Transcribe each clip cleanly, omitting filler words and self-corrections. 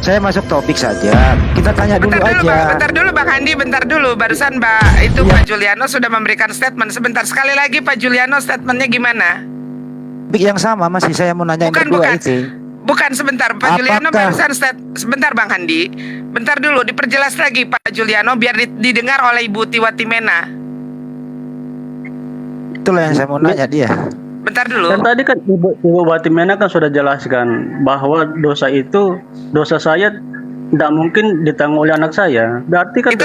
Saya masuk topik saja. Kita tanya dulu aja. Bentar dulu Bang Andi, bentar dulu. Barusan Pak Juliano sudah memberikan statement. Sebentar sekali lagi Pak Juliano, statementnya gimana? Topik yang sama masih saya mau nanya berdua itu. Bukan, sebentar Pak Juliano barusan sebentar Bang Andi. Bentar dulu, diperjelas lagi Pak Juliano biar didengar oleh Ibu Tiwatimena. Itulah yang saya mau nanya dia. Bentar dulu. Dan tadi kan Ibu Watimena kan sudah jelaskan bahwa dosa saya tidak mungkin ditanggung oleh anak saya. Berarti kan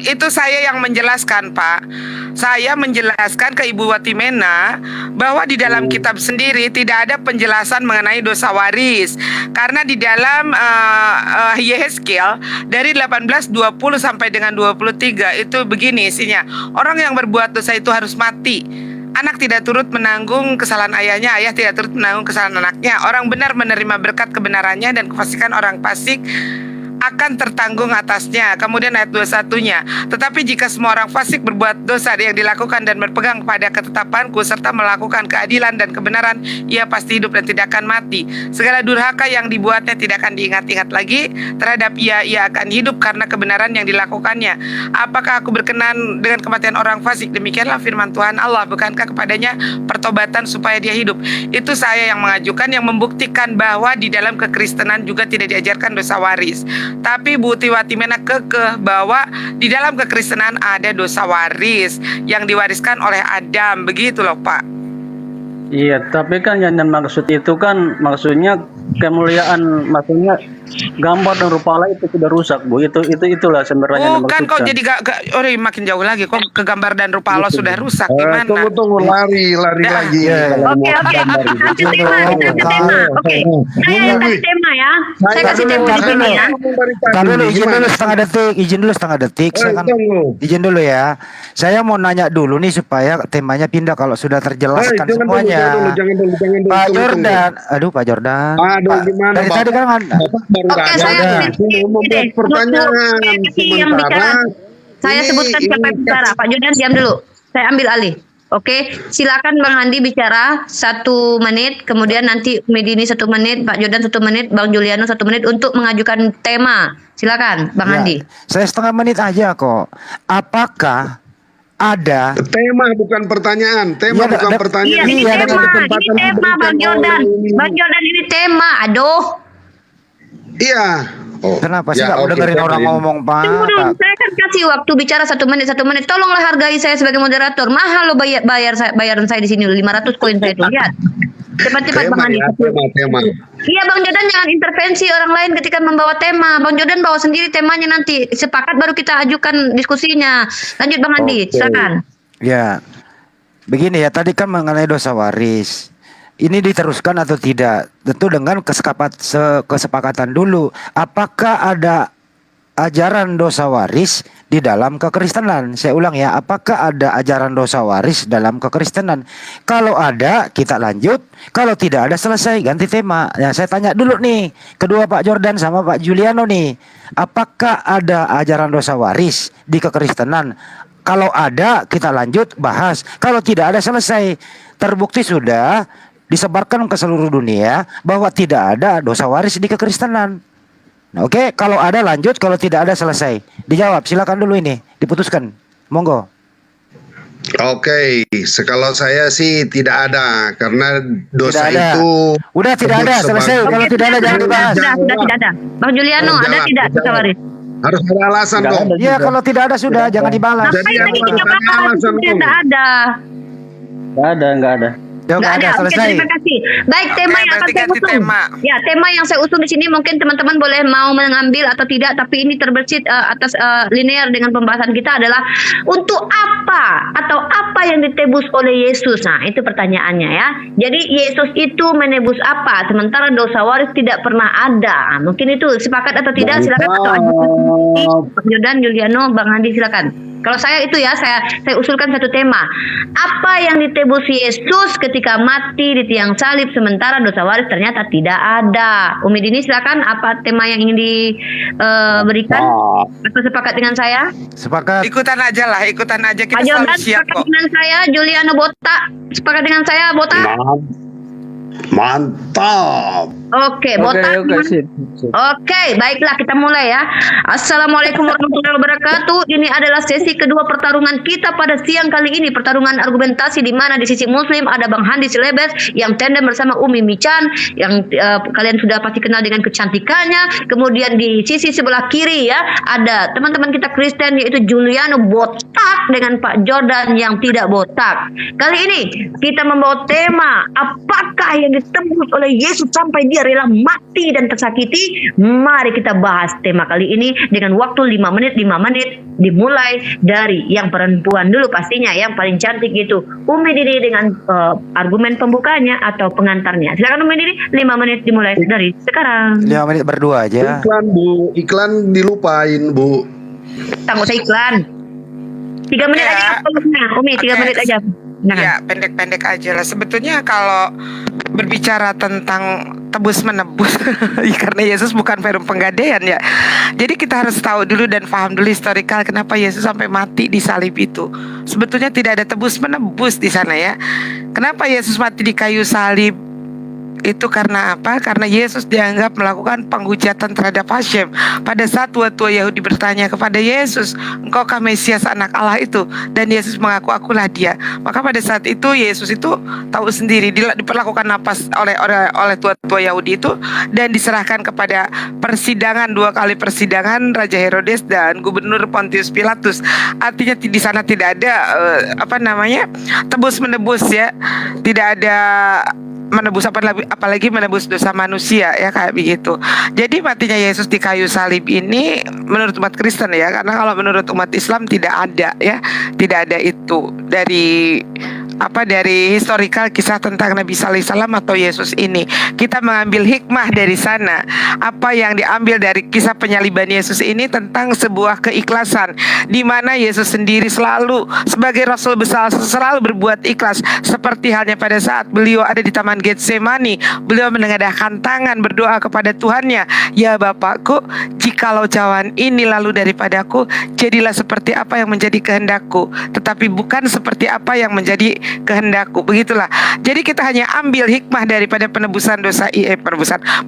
itu saya yang menjelaskan, Pak. Saya menjelaskan ke Ibu Watimena bahwa di dalam kitab sendiri tidak ada penjelasan mengenai dosa waris. Karena di dalam Yehezkiel dari 18:20 sampai dengan 23 itu begini isinya. Orang yang berbuat dosa itu harus mati. Anak tidak turut menanggung kesalahan ayahnya, ayah tidak turut menanggung kesalahan anaknya. Orang benar menerima berkat kebenarannya dan kefasikan orang fasik akan tertanggung atasnya. Kemudian ayat 21-nya, tetapi jika semua orang fasik berbuat dosa yang dilakukan dan berpegang pada ketetapanku serta melakukan keadilan dan kebenaran, ia pasti hidup dan tidak akan mati. Segala durhaka yang dibuatnya tidak akan diingat-ingat lagi terhadap ia akan hidup karena kebenaran yang dilakukannya. Apakah aku berkenan dengan kematian orang fasik? Demikianlah firman Tuhan Allah. Bukankah kepadanya pertobatan supaya dia hidup? Itu saya yang mengajukan, yang membuktikan bahwa di dalam kekristenan juga tidak diajarkan dosa waris. Tapi Bu Tiwatimena kekeh bahwa di dalam kekristenan ada dosa waris yang diwariskan oleh Adam. Begitu loh Pak. Iya, tapi kan yang maksud itu kan maksudnya kemuliaan, maksudnya gambar dan rupa Allah itu sudah rusak, Bu. Itulah sebenarnya yang bukan kok jadi makin jauh lagi kok ke gambar dan rupa Allah sudah rusak gimana? Tunggu lari lagi ya. Oke. Kasih tema. Oke. Saya kasih tema ya. Saya kasih tema dulu ya. Kalau izin dulu setengah detik. Saya kan izin dulu ya. Saya mau nanya dulu nih supaya temanya pindah kalau sudah terjelaskan semuanya. Jangan dulu. Pak Jordan, Pak Jordan. Gimana? Dari tadi kan Oke, saya membuat pertanyaan sementara. Saya sebutkan siapa yang bicara. Pak Jordan diam dulu. Saya ambil alih. Oke, silakan Bang Andi bicara 1 menit, kemudian nanti Medini 1 menit, Pak Jordan 1 menit, Bang Juliano 1 menit untuk mengajukan tema. Silakan, Bang Andi. Saya setengah menit aja kok. Apakah ada tema bukan pertanyaan, bukan pertanyaan. Ini tema Bang Jordan. Bang Jordan ini tema. Aduh. Iya. Kenapa sih nggak dengerin orang ngomong, Pak? Tunggu dulu, saya akan kasih waktu bicara 1 menit. Tolonglah hargai saya sebagai moderator. Mahal lo bayaran saya di sini 500 koin saya itu. Lihat. Cepat-cepat Bang Andi. Tema. Iya Bang Jordan, jangan intervensi orang lain ketika membawa tema. Bang Jordan bawa sendiri temanya, nanti sepakat baru kita ajukan diskusinya. Lanjut Bang Andi, silakan. Ya. Begini ya, tadi kan mengenai dosa waris. Ini diteruskan atau tidak? Tentu dengan kesepakatan dulu. Apakah ada ajaran dosa waris di dalam kekristenan? Saya ulang ya, apakah ada ajaran dosa waris dalam kekristenan? Kalau ada, kita lanjut. Kalau tidak ada, selesai, ganti tema. Ya, saya tanya dulu nih, kedua Pak Jordan sama Pak Juliano nih, apakah ada ajaran dosa waris di kekristenan? Kalau ada, kita lanjut bahas. Kalau tidak ada, selesai. Terbukti sudah disebarkan ke seluruh dunia bahwa tidak ada dosa waris di kekristenan. Nah, oke, kalau ada lanjut, kalau tidak ada selesai. Dijawab, silakan dulu ini, diputuskan. Monggo. Oke, kalau saya sih tidak ada karena dosa itu. Udah tidak ada, selesai. Kalau tidak ada jangan dibahas. Sudah tidak ada. Bang Juliano, ada tidak dosa waris? Harus ada alasan dong. Iya, kalau tidak ada sudah jangan dibalas. Apa yang tadi kita bahas tidak ada? Nggak ada. Nggak ada. Oke, terima kasih. Baik, tema yang akan saya usung. Ya, tema yang saya usung di sini mungkin teman-teman boleh mau mengambil atau tidak, tapi ini terbersit atas linear dengan pembahasan kita adalah untuk apa atau apa yang ditebus oleh Yesus. Nah, itu pertanyaannya ya. Jadi Yesus itu menebus apa sementara dosa waris tidak pernah ada? Mungkin itu sepakat atau tidak? Silakan atau Pak Jordan, Juliano, Bang Andi silakan. Kalau saya itu ya, saya usulkan satu tema. Apa yang ditebus Yesus ketika mati di tiang salib sementara dosa waris ternyata tidak ada? Umi Dini silakan, apa tema yang ingin diberikan? Atau sepakat dengan saya? Sepakat. Ikutan aja kita Pak selalu Jordan siap sepakat kok. dengan saya, Juliano Bota sepakat dengan saya, Bota? Mantap. Oke, botak. Oke, sip. Oke, baiklah kita mulai ya. Assalamualaikum warahmatullahi wabarakatuh. Ini adalah sesi kedua pertarungan kita pada siang kali ini. Pertarungan argumentasi di mana di sisi Muslim ada Bang Handi Silebes yang tandem bersama Umi Michan yang kalian sudah pasti kenal dengan kecantikannya. Kemudian di sisi sebelah kiri ya ada teman-teman kita Kristen yaitu Juliano botak dengan Pak Jordan yang tidak botak. Kali ini kita membawa tema apakah yang ditembus oleh Yesus sampai dia rela mati dan tersakiti. Mari kita bahas tema kali ini dengan waktu 5 menit dimulai dari yang perempuan dulu pastinya yang paling cantik gitu Umi Didi dengan argumen pembukanya atau pengantarnya. Silakan Umi Didi, 5 menit dimulai dari sekarang. 5 menit berdua aja. Iklan Bu, iklan dilupain Bu. Tangguh saya iklan. 3 menit Ya. aja Umi, 3 Oke. menit aja. Nah, Ya, pendek-pendek aja lah. Sebetulnya kalau berbicara tentang tebus menebus, karena Yesus bukan perum penggadaian ya. Jadi kita harus tahu dulu dan paham dulu historikal kenapa Yesus sampai mati di salib itu. Sebetulnya tidak ada tebus menebus di sana ya. Kenapa Yesus mati di kayu salib? Itu karena apa? Karena Yesus dianggap melakukan penghujatan terhadap Hashem. Pada saat tua-tua Yahudi bertanya kepada Yesus, engkaukah Mesias anak Allah itu? Dan Yesus mengaku, akulah dia. Maka pada saat itu Yesus itu tahu sendiri diperlakukan napas oleh tua-tua Yahudi itu dan diserahkan kepada persidangan, 2 kali persidangan Raja Herodes dan Gubernur Pontius Pilatus. Artinya di sana tidak ada tebus menebus ya. Tidak ada menebus apalagi menebus dosa manusia ya kayak begitu. Jadi matinya Yesus di kayu salib ini menurut umat Kristen ya, karena kalau menurut umat Islam tidak ada ya, tidak ada itu dari historikal kisah tentang Nabi Sallallahu Alaihi Wasallam atau Yesus ini. Kita mengambil hikmah dari sana. Apa yang diambil dari kisah penyaliban Yesus ini tentang sebuah keikhlasan, di mana Yesus sendiri selalu sebagai Rasul besar selalu berbuat ikhlas. Seperti halnya pada saat beliau ada di Taman Getsemani, beliau menengadahkan tangan berdoa kepada Tuhannya, ya Bapakku, jikalau cawan ini lalu daripadaku, jadilah seperti apa yang menjadi kehendakku, tetapi bukan seperti apa yang menjadi kehendakku. Begitulah. Jadi kita hanya ambil hikmah daripada penebusan dosa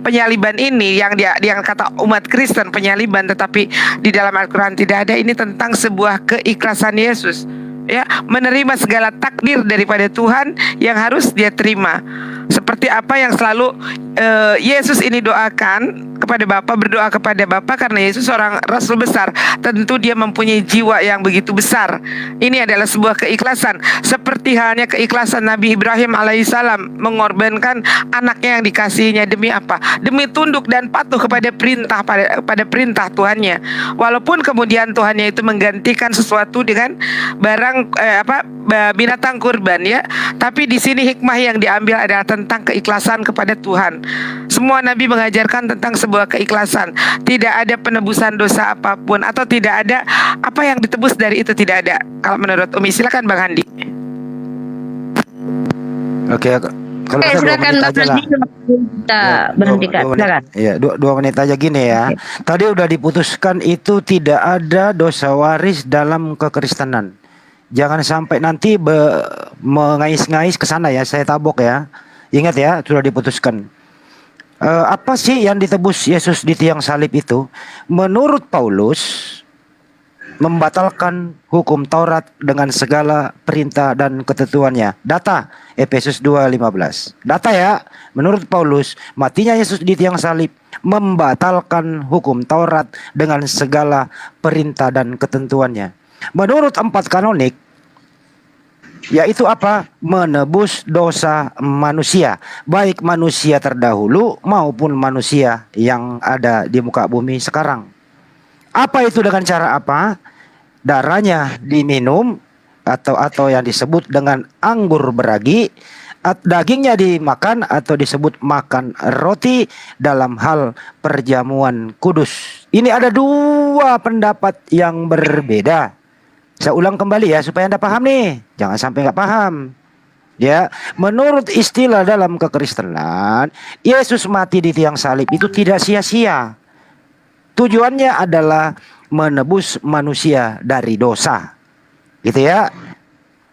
penyaliban ini yang kata umat Kristen penyaliban, tetapi di dalam Al-Quran tidak ada. Ini tentang sebuah keikhlasan Yesus ya, menerima segala takdir daripada Tuhan yang harus dia terima. Seperti apa yang selalu Yesus ini doakan kepada Bapa, berdoa kepada Bapa, karena Yesus seorang Rasul besar. Tentu dia mempunyai jiwa yang begitu besar. Ini adalah sebuah keikhlasan. Seperti halnya keikhlasan Nabi Ibrahim alaihissalam mengorbankan anaknya yang dikasihinya demi apa? Demi tunduk dan patuh kepada perintah Tuhannya. Walaupun kemudian Tuhannya itu menggantikan sesuatu dengan binatang kurban ya. Tapi di sini hikmah yang diambil adalah tentang keikhlasan kepada Tuhan. Semua nabi mengajarkan tentang sebuah keikhlasan. Tidak ada penebusan dosa apapun, atau tidak ada apa yang ditebus dari itu, tidak ada. Kalau menurut Umi, silakan Bang Handi. Oke, kalau saya 2 silakan menit aja lah. Kita berhentikan. Silakan. Iya, 2 menit aja gini ya. Tadi udah diputuskan itu tidak ada dosa waris dalam kekristenan. Jangan sampai nanti mengais-ngais ke sana ya, saya tabok ya. Ingat ya, sudah diputuskan. Apa sih yang ditebus Yesus di tiang salib itu? Menurut Paulus, membatalkan hukum Taurat dengan segala perintah dan ketentuannya. Data Efesus 2:15. Data ya, menurut Paulus, matinya Yesus di tiang salib membatalkan hukum Taurat dengan segala perintah dan ketentuannya. Menurut 4 kanonik, yaitu apa? Menebus dosa manusia, baik manusia terdahulu maupun manusia yang ada di muka bumi sekarang. Apa itu dengan cara apa? Darahnya diminum atau yang disebut dengan anggur beragi, dagingnya dimakan atau disebut makan roti dalam hal perjamuan kudus. Ini ada 2 pendapat yang berbeda. Saya ulang kembali ya supaya Anda paham nih. Jangan sampai nggak paham. Ya, menurut istilah dalam kekristenan, Yesus mati di tiang salib itu tidak sia-sia. Tujuannya adalah menebus manusia dari dosa. Gitu ya.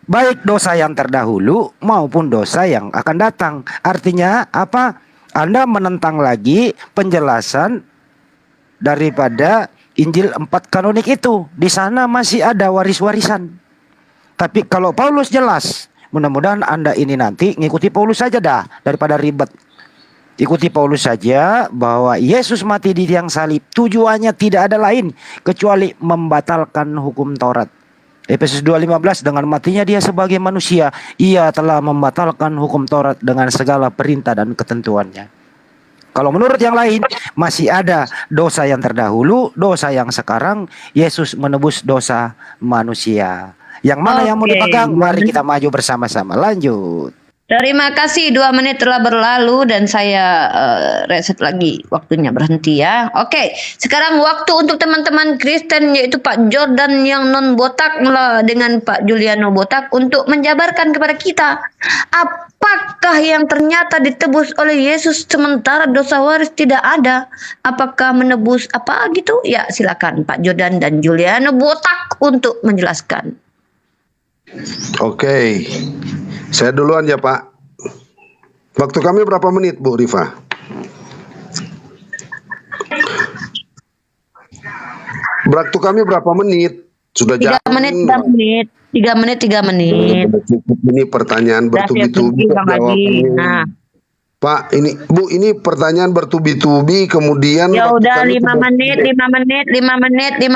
baik dosa yang terdahulu maupun dosa yang akan datang. Artinya apa? Anda menentang lagi penjelasan daripada Injil 4 kanonik itu. Di sana masih ada waris-warisan. Tapi kalau Paulus jelas, mudah-mudahan Anda ini nanti ngikuti Paulus saja dah daripada ribet. Ikuti Paulus saja bahwa Yesus mati di tiang salib tujuannya tidak ada lain kecuali membatalkan hukum Taurat. Efesus 2:15, dengan matinya dia sebagai manusia, ia telah membatalkan hukum Taurat dengan segala perintah dan ketentuannya. Kalau menurut yang lain masih ada dosa yang terdahulu, dosa yang sekarang, Yesus menebus dosa manusia. Yang mana yang mau dipegang? Mari kita maju bersama-sama. Lanjut. Terima kasih, 2 menit telah berlalu dan saya reset lagi waktunya, berhenti ya. Oke, sekarang waktu untuk teman-teman Kristen yaitu Pak Jordan yang non botak dengan Pak Juliano botak untuk menjabarkan kepada kita apakah yang ternyata ditebus oleh Yesus sementara dosa waris tidak ada. Apakah menebus apa gitu? Ya, silakan Pak Jordan dan Juliano botak untuk menjelaskan. Oke. Saya duluan ya Pak. Waktu kami berapa menit Bu Rifa? Waktu kami berapa menit? Sudah 3 menit, 3 menit. Ini pertanyaan bertubi-tubi. Nah. Pak, ini Bu, ini pertanyaan bertubi-tubi kemudian. Ya udah 5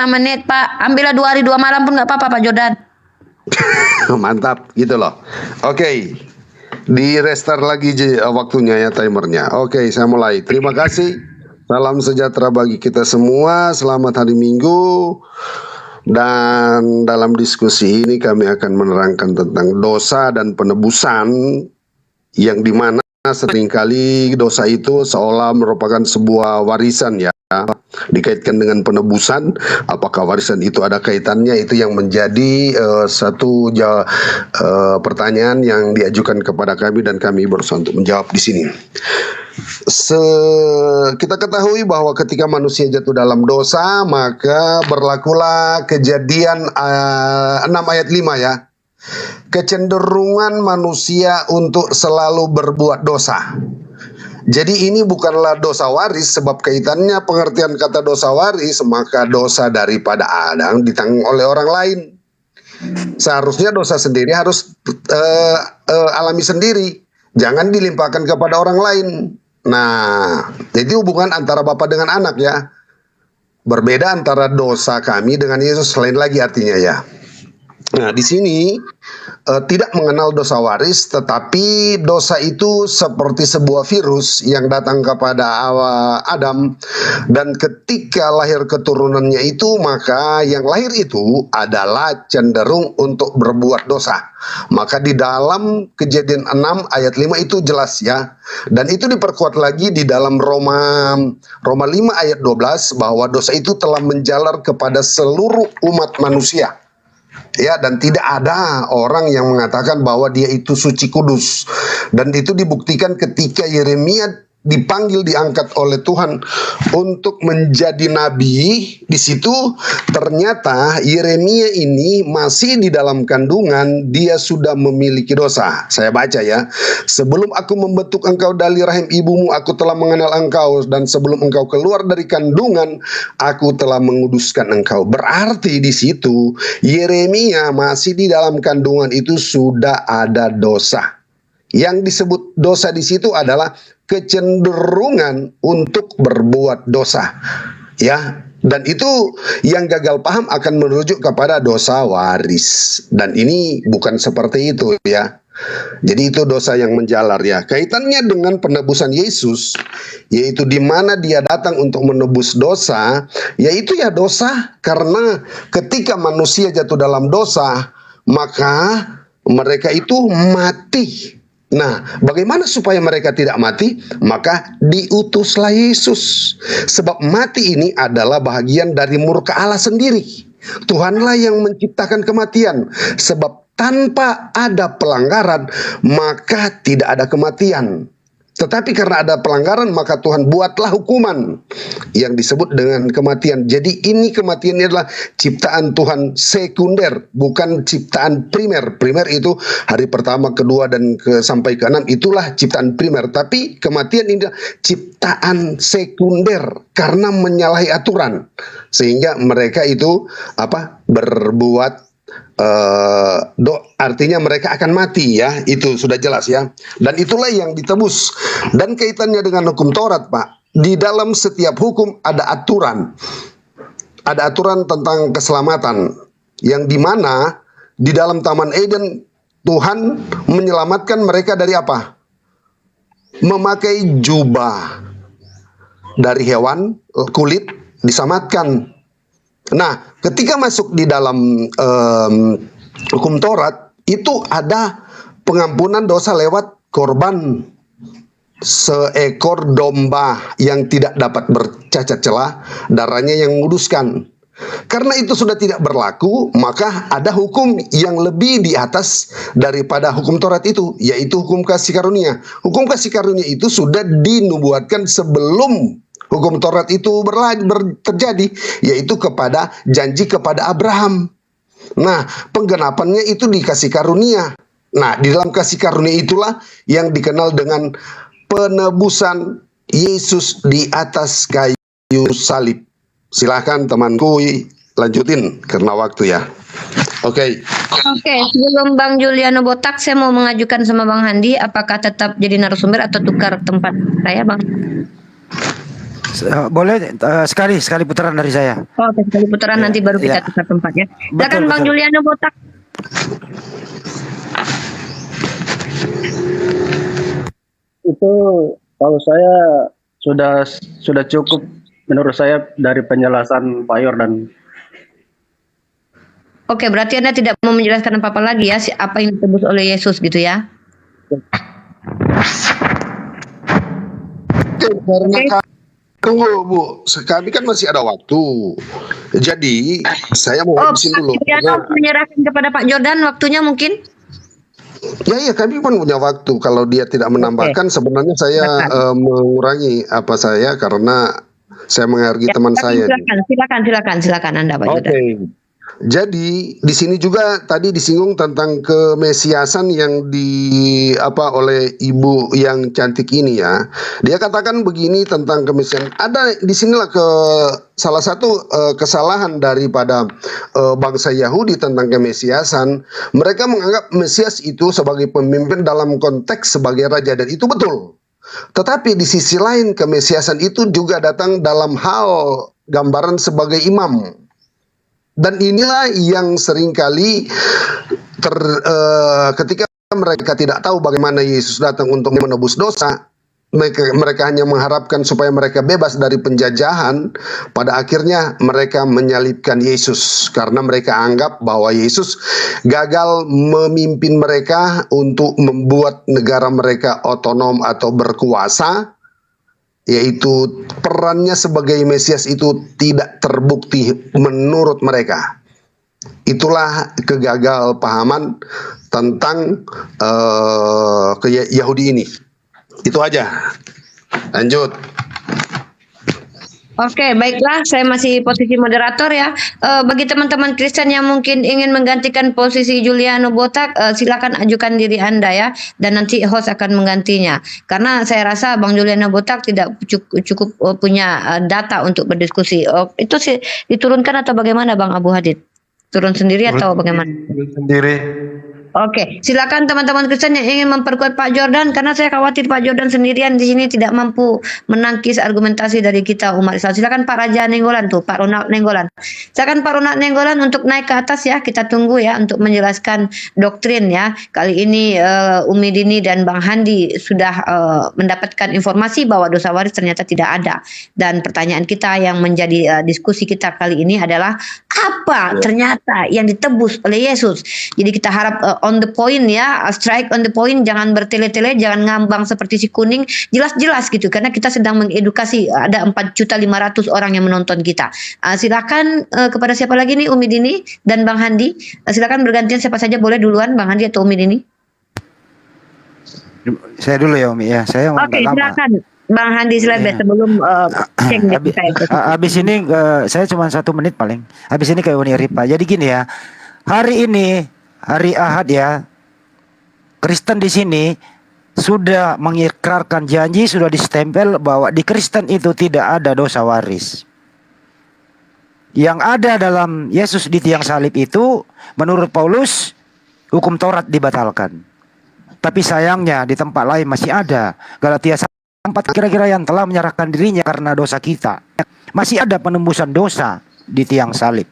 menit Pak. Ambillah 2 hari 2 malam pun nggak apa-apa Pak Jordan. Mantap gitu loh. Oke. Di restart lagi waktunya ya, timernya. Oke, saya mulai. Terima kasih. Salam sejahtera bagi kita semua. Selamat hari Minggu. Dan dalam diskusi ini kami akan menerangkan tentang dosa dan penebusan, yang dimana seringkali dosa itu seolah merupakan sebuah warisan ya, dikaitkan dengan penebusan. Apakah warisan itu ada kaitannya? Itu yang menjadi satu pertanyaan yang diajukan kepada kami dan kami berusaha untuk menjawab di sini. Kita ketahui bahwa ketika manusia jatuh dalam dosa, maka berlakulah Kejadian 6 ayat 5 ya. Kecenderungan manusia untuk selalu berbuat dosa. Jadi ini bukanlah dosa waris, sebab kaitannya pengertian kata dosa waris, maka dosa daripada Adam ditanggung oleh orang lain. Seharusnya dosa sendiri harus alami sendiri, jangan dilimpahkan kepada orang lain. Nah, jadi hubungan antara bapak dengan anak ya. Berbeda antara dosa kami dengan Yesus, lain lagi artinya ya. Nah, di sini tidak mengenal dosa waris, tetapi dosa itu seperti sebuah virus yang datang kepada Adam, dan ketika lahir keturunannya itu, maka yang lahir itu adalah cenderung untuk berbuat dosa. Maka di dalam Kejadian 6 ayat 5 itu jelas ya. Dan itu diperkuat lagi di dalam Roma 5 ayat 12 bahwa dosa itu telah menjalar kepada seluruh umat manusia. Ya, dan tidak ada orang yang mengatakan bahwa dia itu suci kudus. Dan itu dibuktikan ketika Yeremia dipanggil, diangkat oleh Tuhan untuk menjadi nabi. Di situ ternyata Yeremia ini masih di dalam kandungan, dia sudah memiliki dosa. Saya baca ya. Sebelum aku membentuk engkau dari rahim ibumu, aku telah mengenal engkau, dan sebelum engkau keluar dari kandungan, aku telah menguduskan engkau. Berarti di situ Yeremia masih di dalam kandungan itu sudah ada dosa. Yang disebut dosa di situ adalah kecenderungan untuk berbuat dosa. Ya, dan itu yang gagal paham akan merujuk kepada dosa waris. Dan ini bukan seperti itu ya. Jadi itu dosa yang menjalar ya. Kaitannya dengan penebusan Yesus, yaitu di mana dia datang untuk menebus dosa, yaitu ya dosa karena ketika manusia jatuh dalam dosa, maka mereka itu mati. Nah, bagaimana supaya mereka tidak mati? Maka diutuslah Yesus. Sebab mati ini adalah bahagian dari murka Allah sendiri. Tuhanlah yang menciptakan kematian. Sebab tanpa ada pelanggaran, maka tidak ada kematian. Tetapi karena ada pelanggaran maka Tuhan buatlah hukuman yang disebut dengan kematian. Jadi ini kematian ini adalah ciptaan Tuhan sekunder, bukan ciptaan primer. Primer itu hari pertama, kedua dan sampai ke-6 itulah ciptaan primer. Tapi kematian ini adalah ciptaan sekunder karena menyalahi aturan. Sehingga mereka itu berbuat artinya mereka akan mati ya, itu sudah jelas ya. Dan itulah yang ditebus. Dan kaitannya dengan hukum Taurat, Pak, di dalam setiap hukum ada aturan. Ada aturan tentang keselamatan yang dimana di dalam Taman Eden Tuhan menyelamatkan mereka dari apa? Memakai jubah dari hewan kulit diselamatkan. Nah, ketika masuk di dalam hukum Taurat itu ada pengampunan dosa lewat korban seekor domba yang tidak dapat bercacat celah, darahnya yang menguduskan. Karena itu sudah tidak berlaku, maka ada hukum yang lebih di atas daripada hukum Taurat itu, yaitu hukum kasih karunia. Hukum kasih karunia itu sudah dinubuatkan sebelum hukum Taurat itu terjadi, yaitu kepada janji kepada Abraham. Nah, penggenapannya itu dikasih karunia. Nah, di dalam kasih karunia itulah yang dikenal dengan penebusan Yesus di atas kayu salib. Silahkan temanku lanjutin karena waktu ya. Oke, sebelum Bang Juliano Botak, saya mau mengajukan sama Bang Handi, apakah tetap jadi narasumber atau tukar tempat saya, Bang? Boleh sekali putaran dari saya. Oke, sekali putaran nanti baru kita tukar tempatnya. Silakan Bang Juliano Botak. Itu kalau saya sudah cukup menurut saya dari penjelasan Pak Yordan. Oke, berarti Anda tidak mau menjelaskan apa-apa lagi ya, apa yang ditebus oleh Yesus gitu ya? Tunggu Bu, kami kan masih ada waktu. Jadi saya mau habisin dulu. Pak menyerahkan kepada Pak Jordan waktunya mungkin? Ya, kami pun punya waktu. Kalau dia tidak menambahkan, sebenarnya saya mengurangi apa saya karena saya menghargai teman saya. Silakan Anda Pak Jordan. Jadi di sini juga tadi disinggung tentang kemesiasan yang oleh ibu yang cantik ini ya. Dia katakan begini tentang kemesiasan. Ada di sinilah salah satu kesalahan daripada bangsa Yahudi tentang kemesiasan. Mereka menganggap Mesias itu sebagai pemimpin dalam konteks sebagai raja, dan itu betul. Tetapi di sisi lain kemesiasan itu juga datang dalam hal gambaran sebagai imam. Dan inilah yang seringkali ketika mereka tidak tahu bagaimana Yesus datang untuk menebus dosa, mereka hanya mengharapkan supaya mereka bebas dari penjajahan. Pada akhirnya mereka menyalibkan Yesus karena mereka anggap bahwa Yesus gagal memimpin mereka untuk membuat negara mereka otonom atau berkuasa, yaitu perannya sebagai Mesias itu tidak terbukti menurut mereka. Itulah kegagal pahaman tentang Yahudi ini. Itu aja. Lanjut. Oke, baiklah, saya masih posisi moderator ya. Bagi teman-teman Kristen yang mungkin ingin menggantikan posisi Juliano Botak, silakan ajukan diri Anda ya, dan nanti host akan menggantinya. Karena saya rasa Bang Juliano Botak tidak cukup punya data untuk berdiskusi. Itu sih diturunkan atau bagaimana Bang Abu Hadid? Turun sendiri atau bagaimana? Sendiri. Oke, silakan teman-teman Kristen yang ingin memperkuat Pak Jordan, karena saya khawatir Pak Jordan sendirian di sini tidak mampu menangkis argumentasi dari kita umat Islam. Silakan Pak Raja Nenggolan tuh, Pak Ronald Nenggolan. Silakan Pak Ronald Nenggolan untuk naik ke atas ya, kita tunggu ya untuk menjelaskan doktrin ya. Kali ini Umi Dini dan Bang Handi sudah mendapatkan informasi bahwa dosa waris ternyata tidak ada. Dan pertanyaan kita yang menjadi diskusi kita kali ini adalah apa ternyata yang ditebus oleh Yesus. Jadi kita harap on the point ya, strike on the point, jangan bertele-tele, jangan ngambang seperti si kuning, jelas-jelas gitu, karena kita sedang mengedukasi, ada 4.500.000 orang yang menonton kita. Silakan kepada siapa lagi nih, Umi Dini dan Bang Handi, silakan bergantian siapa saja, boleh duluan Bang Handi atau Umi Dini. Saya dulu ya Umi ya. Saya Oke, nggak lama. silakan Bang Handi Slebet Iya. sebelum cek nih Habis, kita. habis ini saya cuma 1 menit paling. Habis ini ke Uni Ripa. Jadi gini ya. Hari ini hari Ahad ya. Kristen di sini sudah mengikrarkan janji, sudah distempel bahwa di Kristen itu tidak ada dosa waris. Yang ada dalam Yesus di tiang salib itu menurut Paulus hukum Taurat dibatalkan. Tapi sayangnya di tempat lain masih ada. Galatia 4 kira-kira yang telah menyerahkan dirinya karena dosa kita. Masih ada penembusan dosa di tiang salib.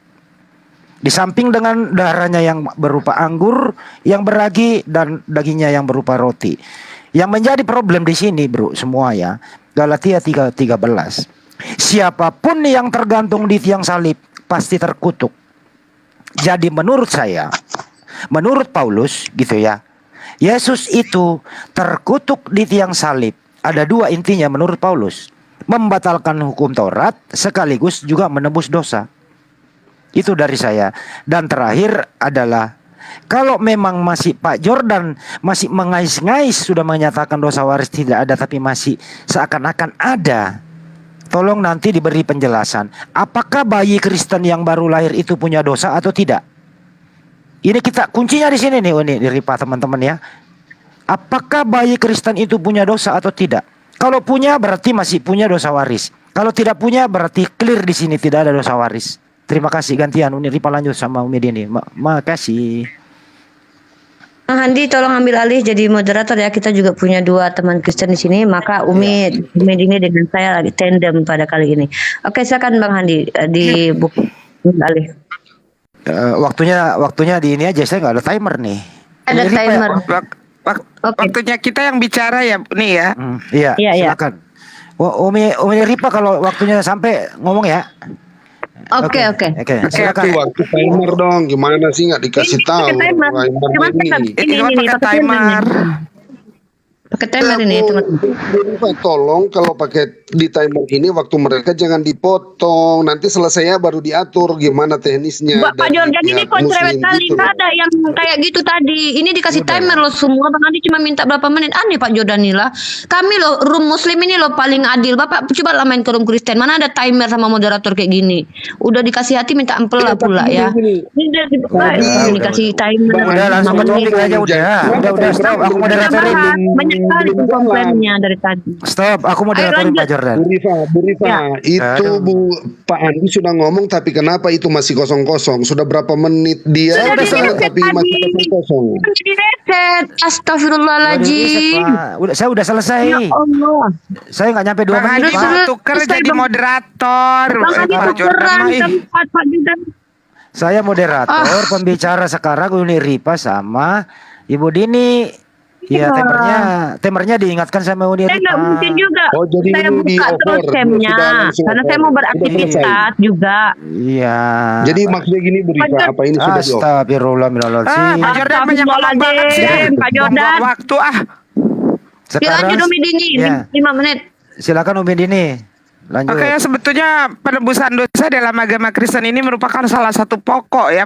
Di samping dengan darahnya yang berupa anggur yang beragi dan dagingnya yang berupa roti. Yang menjadi problem di sini bro semua ya. Galatia 3:13. Siapapun yang tergantung di tiang salib pasti terkutuk. Jadi menurut saya, menurut Paulus gitu ya, Yesus itu terkutuk di tiang salib. Ada 2 intinya menurut Paulus. Membatalkan hukum Taurat sekaligus juga menebus dosa. Itu dari saya. Dan terakhir adalah kalau memang masih Pak Jordan masih mengais-ngais sudah menyatakan dosa waris tidak ada tapi masih seakan-akan ada. Tolong nanti diberi penjelasan. Apakah bayi Kristen yang baru lahir itu punya dosa atau tidak? Ini kita kuncinya di sini nih, ini di Ripa teman-teman ya. Apakah bayi Kristen itu punya dosa atau tidak? Kalau punya berarti masih punya dosa waris. Kalau tidak punya berarti clear di sini tidak ada dosa waris. Terima kasih gantian Uni Ripa lanjut sama Umi Dini. Makasih. Bang Handi tolong ambil alih jadi moderator ya. Kita juga punya 2 teman Kristen di sini. Maka Umi ini dengan saya lagi tandem pada kali ini. Oke, silakan Bang Handi di buku alih. Waktunya di ini aja, saya nggak ada timer nih. Ada Umi Ripa ya? timer. Oke. Waktunya kita yang bicara ya nih ya. Iya, Iya, iya. silakan. Umi Ripa kalau waktunya sampai ngomong ya. Oke. Silakan. Waktu timer dong, gimana sih nggak dikasih Ini tahu? pakai timer. Cuman Ini. ini pakai timer. Pakai timer ini teman-teman. Pak, tolong kalau pakai di timer ini waktu mereka jangan dipotong. Nanti selesainya baru diatur gimana teknisnya. Pak dari Jordan ini pihak kok cerewet muslim kali, gitu nggak loh. ada yang kayak gitu tadi. Ini dikasih timer loh semua. Bang Andi cuma minta berapa menit. Aneh Pak Jordan ini lah. Kami loh room muslim ini loh paling adil. Bapak coba lah main ke room Kristen. Mana ada timer sama moderator kayak gini. Udah dikasih hati minta ampel lah pula ya. Ini udah dikasih timer. Udah langsung ke topik aja udah stop. Aku moderatorin. Banyak kali komplainnya dari tadi. Stop, aku moderatorin Pak Jordan. Bu Rifa, Ya. itu Pak Andi sudah ngomong tapi kenapa itu masih kosong-kosong? Sudah berapa menit dia Sudah bicara di-reset tapi masih tadi. kosong-kosong? Jadi reset. Astagfirullahaladzim. Saya udah selesai. Ya Allah. Saya nggak nyampe 2 Bang menit. Hadi Pak. mau tuker Selesai, jadi Bang. moderator. Bang Andi Pak Jordan tukeran mah, ih. tempat Pak Jordan. Saya moderator, pembicara sekarang Uni Ripa sama Ibu Dini. Ya, temernya diingatkan sama Uni Saya nggak Ripa. mungkin juga. Oh, jadi Saya ini buka di terus over, camnya. sudah langsung Karena saya over. mau Sudah beraktivitas juga. Iya. Jadi maksudnya gini Bu Rifa, apa ini sudah di over? Astagfirullahaladzim. Pak Jordan banyak ngomong banget sih. Pak Jordan. Buang waktu ah. Dilanjut Umi Dini, ya, 5 menit. silakan Umi Dini. Lanjut. Oke, sebetulnya penebusan dosa dalam agama Kristen ini merupakan salah satu pokok ya,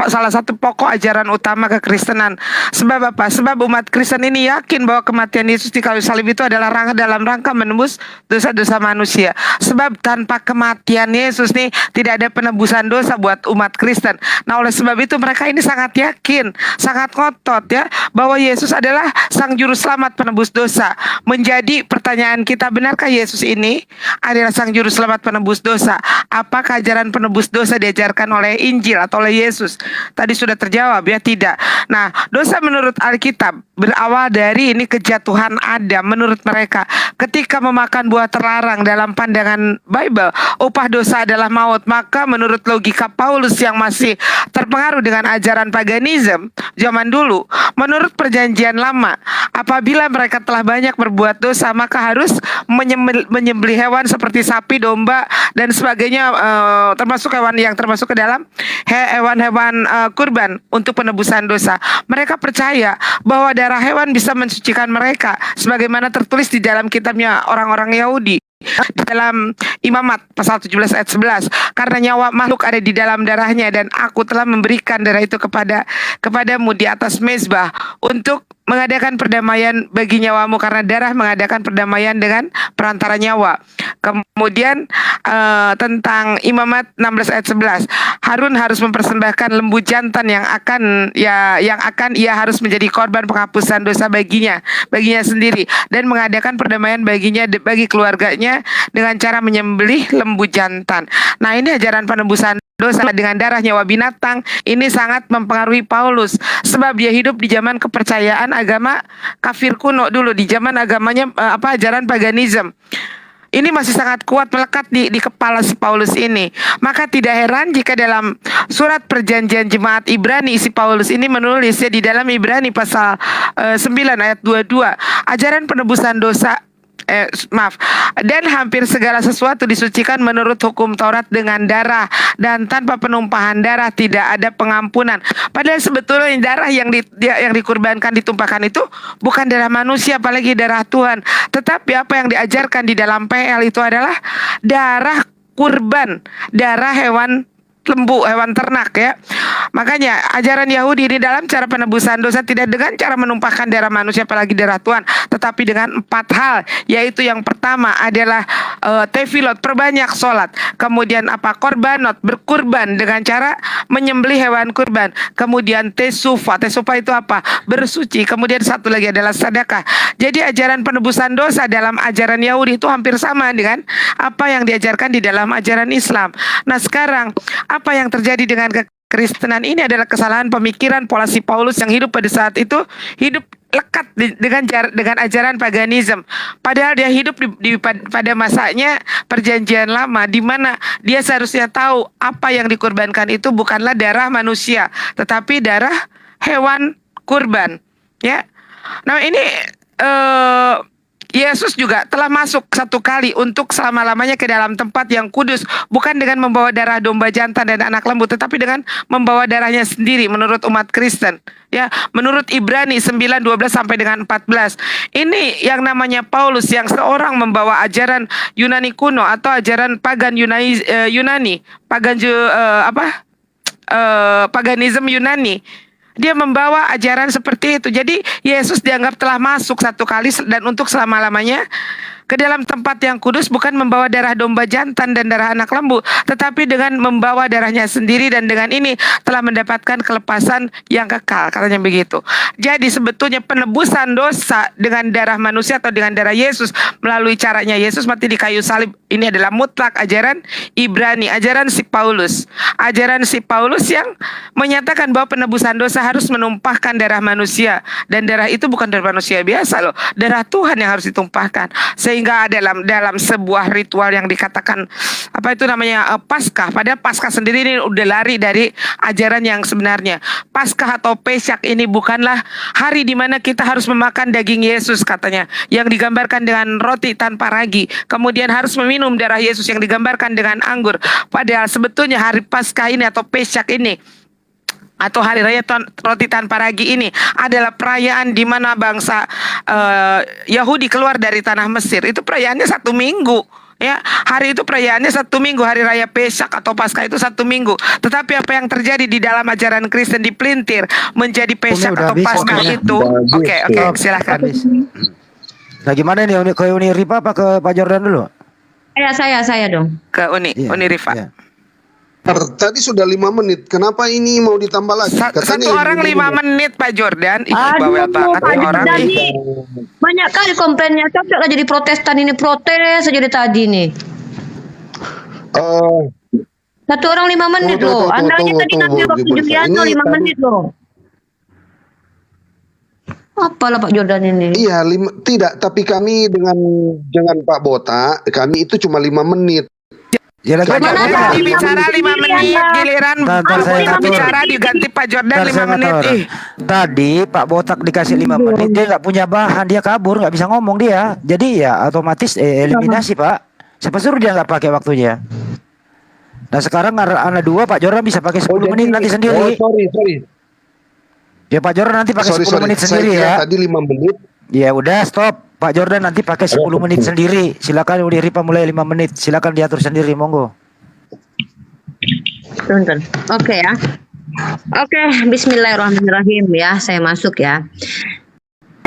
salah satu pokok ajaran utama kekristenan. Sebab apa? Sebab umat Kristen ini yakin bahwa kematian Yesus di kayu salib itu adalah dalam rangka menebus dosa-dosa manusia. Sebab tanpa kematian Yesus nih tidak ada penebusan dosa buat umat Kristen. Nah, oleh sebab itu mereka ini sangat yakin, sangat ngotot ya bahwa Yesus adalah sang juru selamat penebus dosa. Menjadi pertanyaan kita, benarkah Yesus ini adalah sang juru selamat penebus dosa? Apakah ajaran penebus dosa diajarkan oleh Injil atau oleh Yesus? Tadi sudah terjawab ya, tidak. Nah, dosa menurut Alkitab berawal dari ini kejatuhan Adam menurut mereka. Ketika memakan buah terlarang dalam pandangan Bible, upah dosa adalah maut. Maka menurut logika Paulus yang masih terpengaruh dengan ajaran paganisme zaman dulu, menurut perjanjian lama, apabila mereka telah banyak berbuat dosa, maka harus menyembelih hewan seperti sapi, domba dan sebagainya, termasuk hewan yang termasuk ke dalam hewan-hewan kurban untuk penebusan dosa. Mereka percaya bahwa darah hewan bisa mensucikan mereka, sebagaimana tertulis di dalam kitabnya orang-orang Yahudi di dalam Imamat pasal 17 ayat 11, karena nyawa makhluk ada di dalam darahnya dan aku telah memberikan darah itu kepadamu di atas mezbah untuk mengadakan perdamaian bagi nyawamu, karena darah mengadakan perdamaian dengan perantara nyawa. Kemudian tentang Imamat 16 ayat 11, Harun harus mempersembahkan lembu jantan yang akan ia harus menjadi korban penghapusan dosa baginya sendiri, dan mengadakan perdamaian baginya bagi keluarganya dengan cara menyembelih lembu jantan. Nah, ini ajaran penebusan dosa dengan darah nyawa binatang. Ini sangat mempengaruhi Paulus, sebab dia hidup di zaman kepercayaan agama kafir kuno dulu, di zaman agamanya ajaran paganisme. Ini masih sangat kuat melekat di kepala si Paulus ini. Maka tidak heran jika dalam surat perjanjian jemaat Ibrani, si Paulus ini menulis di dalam Ibrani pasal 9 ayat 22, ajaran penebusan dosa dan hampir segala sesuatu disucikan menurut hukum Taurat dengan darah, dan tanpa penumpahan darah tidak ada pengampunan. Padahal sebetulnya darah yang dikurbankan, ditumpahkan itu bukan darah manusia, apalagi darah Tuhan. Tetapi apa yang diajarkan di dalam PL itu adalah darah kurban, darah hewan lembu, hewan ternak ya. Makanya ajaran Yahudi di dalam cara penebusan dosa tidak dengan cara menumpahkan darah manusia apalagi darah Tuhan, tetapi dengan 4 hal, yaitu yang pertama adalah tefilot, perbanyak sholat. Kemudian korbanot, berkurban dengan cara menyembelih hewan kurban. Kemudian tesufa itu apa? Bersuci. Kemudian satu lagi adalah sedekah. Jadi ajaran penebusan dosa dalam ajaran Yahudi itu hampir sama dengan apa yang diajarkan di dalam ajaran Islam. Nah, sekarang apa yang terjadi dengan kekristenan ini adalah kesalahan pemikiran pola si Paulus yang hidup pada saat itu, hidup lekat dengan ajaran paganisme. Padahal dia hidup pada masanya perjanjian lama, di mana dia seharusnya tahu apa yang dikorbankan itu bukanlah darah manusia, tetapi darah hewan kurban. Ya, nah ini Yesus juga telah masuk satu kali untuk selama-lamanya ke dalam tempat yang kudus, bukan dengan membawa darah domba jantan dan anak lembu, tetapi dengan membawa darahnya sendiri menurut umat Kristen. Ya, menurut Ibrani 9:12 sampai dengan 14. Ini yang namanya Paulus yang seorang membawa ajaran Yunani kuno atau ajaran pagan Yunani, paganisme Yunani. Dia membawa ajaran seperti itu. Jadi Yesus dianggap telah masuk satu kali dan untuk selama-lamanya ke dalam tempat yang kudus, bukan membawa darah domba jantan dan darah anak lembu, tetapi dengan membawa darahnya sendiri, dan dengan ini telah mendapatkan kelepasan yang kekal, katanya begitu. Jadi sebetulnya penebusan dosa dengan darah manusia atau dengan darah Yesus melalui caranya Yesus mati di kayu salib, ini adalah mutlak ajaran Ibrani, ajaran si Paulus. Ajaran si Paulus yang menyatakan bahwa penebusan dosa harus menumpahkan darah manusia, dan darah itu bukan darah manusia biasa loh, darah Tuhan yang harus ditumpahkan. Sehingga dalam sebuah ritual yang dikatakan Paskah, padahal Paskah sendiri ini udah lari dari ajaran yang sebenarnya. Paskah atau Pesyak ini bukanlah hari di mana kita harus memakan daging Yesus, katanya, yang digambarkan dengan roti tanpa ragi, kemudian harus meminum darah Yesus yang digambarkan dengan anggur. Padahal sebetulnya hari Paskah ini atau Pesyak ini atau hari raya roti tanpa ragi ini adalah perayaan di mana bangsa Yahudi keluar dari tanah Mesir. Itu perayaannya 1 minggu. Ya, hari itu perayaannya 1 minggu, hari raya Pesyak atau Paskah itu 1 minggu. Tetapi apa yang terjadi di dalam ajaran Kristen dipelintir menjadi Pesyak atau Paskah itu. Oke, silakan. Nah, gimana nih, ke Uni Rifa apa ke Pak Jordan dulu? Saya dong. Ke Uni Rifa. Iya. Tadi sudah 5 menit. Kenapa ini mau ditambah lagi? Satu orang 5 menit Pak Jordan. Aduh, Pak Jordan nih banyak kali komplainnya. Cocok lah jadi Protestan ini, protes saja dari tadi nih. Satu orang 5 menit loh. Anda aja tadi ngambil waktu Juliano 5 menit loh. Apalah Pak Jordan ini? Iya, tidak. Tapi kami dengan Pak Bota, kami itu cuma 5 menit. Tadi bicara 5 menit, giliran Botak bicara diganti Pak Jordan 5 menit. Tadi Pak Botak dikasih 5 menit, dia nggak punya bahan, dia kabur, nggak bisa ngomong dia. Jadi ya otomatis eliminasi Pak. Siapa suruh dia nggak pakai waktunya? Nah sekarang anak 2 Pak Jordan bisa pakai 10 menit nanti sendiri. Sorry. Ya Pak Jordan nanti pakai 10 menit sendiri ya. Tadi 5 menit. Ya udah stop. Pak Jordan nanti pakai 10 menit sendiri. Silakan Uni Rifa mulai 5 menit. Silakan diatur sendiri, monggo. Oke ya. Oke, bismillahirrahmanirrahim ya. Saya masuk ya.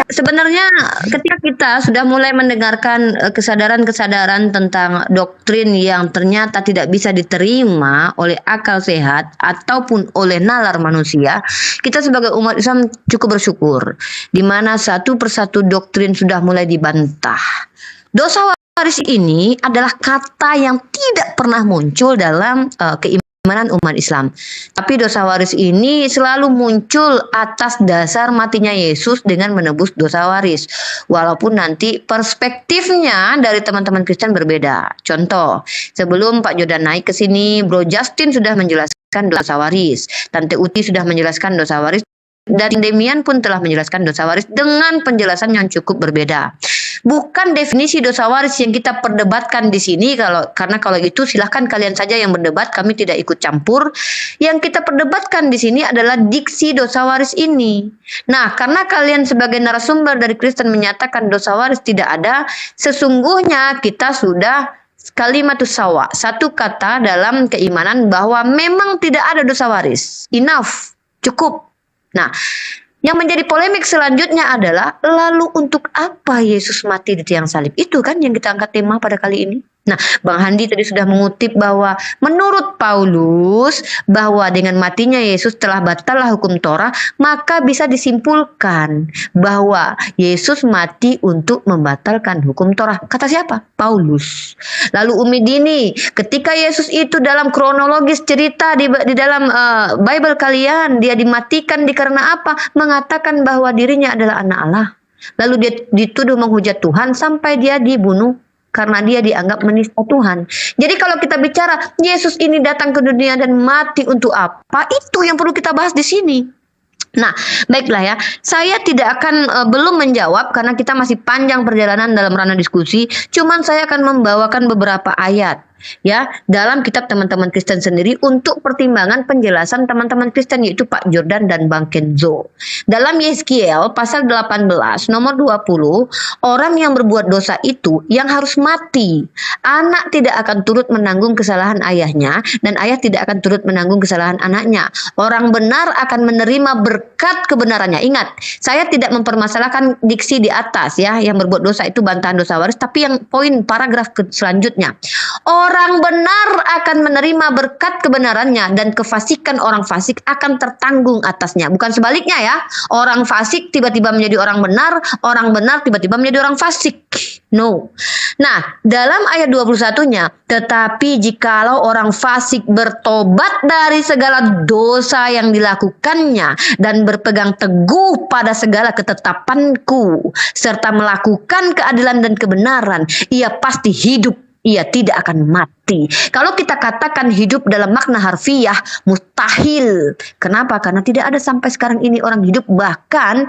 Sebenarnya ketika kita sudah mulai mendengarkan kesadaran-kesadaran tentang doktrin yang ternyata tidak bisa diterima oleh akal sehat ataupun oleh nalar manusia, kita sebagai umat Islam cukup bersyukur di mana satu persatu doktrin sudah mulai dibantah. Dosa waris ini adalah kata yang tidak pernah muncul dalam keimanan umat Islam. Tapi dosa waris ini selalu muncul atas dasar matinya Yesus dengan menebus dosa waris. Walaupun nanti perspektifnya dari teman-teman Kristen berbeda. Contoh, sebelum Pak Jordan naik ke sini, Bro Justin sudah menjelaskan dosa waris. Tante Uti sudah menjelaskan dosa waris. Dan Demian pun telah menjelaskan dosa waris dengan penjelasan yang cukup berbeda. Bukan definisi dosa waris yang kita perdebatkan di sini, karena kalau itu silahkan kalian saja yang berdebat, kami tidak ikut campur. Yang kita perdebatkan di sini adalah diksi dosa waris ini. Nah, karena kalian sebagai narasumber dari Kristen menyatakan dosa waris tidak ada, sesungguhnya kita sudah kalimatus sawa, satu kata dalam keimanan bahwa memang tidak ada dosa waris. Enough, cukup. Nah, yang menjadi polemik selanjutnya adalah lalu untuk apa Yesus mati di tiang salib? Itu kan yang kita angkat tema pada kali ini. Nah, Bang Handi tadi sudah mengutip bahwa menurut Paulus bahwa dengan matinya Yesus telah batallah hukum Torah, maka bisa disimpulkan bahwa Yesus mati untuk membatalkan hukum Torah. Kata siapa? Paulus. Lalu Umi Dini, ketika Yesus itu dalam kronologis cerita di dalam Bible kalian, dia dimatikan karena apa? Mengatakan bahwa dirinya adalah anak Allah. Lalu dia dituduh menghujat Tuhan sampai dia dibunuh karena dia dianggap menista Tuhan. Jadi kalau kita bicara Yesus ini datang ke dunia dan mati untuk apa? Itu yang perlu kita bahas di sini. Nah, baiklah ya. Saya tidak akan belum menjawab karena kita masih panjang perjalanan dalam ranah diskusi. Cuman saya akan membawakan beberapa ayat ya dalam kitab teman-teman Kristen sendiri untuk pertimbangan penjelasan teman-teman Kristen, yaitu Pak Jordan dan Bang Kenzo. Dalam Yeskiel pasal 18 nomor 20, orang yang berbuat dosa itu yang harus mati. Anak tidak akan turut menanggung kesalahan ayahnya dan ayah tidak akan turut menanggung kesalahan anaknya. Orang benar akan menerima berkat kebenarannya. Ingat, saya tidak mempermasalahkan diksi di atas ya, yang berbuat dosa itu bantahan dosa waris, tapi yang poin paragraf selanjutnya. Orang benar akan menerima berkat kebenarannya dan kefasikan orang fasik akan tertanggung atasnya. Bukan sebaliknya ya. Orang fasik tiba-tiba menjadi orang benar tiba-tiba menjadi orang fasik. No. Nah, dalam ayat 21-nya, tetapi jikalau orang fasik bertobat dari segala dosa yang dilakukannya dan berpegang teguh pada segala ketetapanku serta melakukan keadilan dan kebenaran, ia pasti hidup. Ia tidak akan mati. Kalau kita katakan hidup dalam makna harfiah, mustahil. Kenapa? Karena tidak ada sampai sekarang ini orang hidup. Bahkan,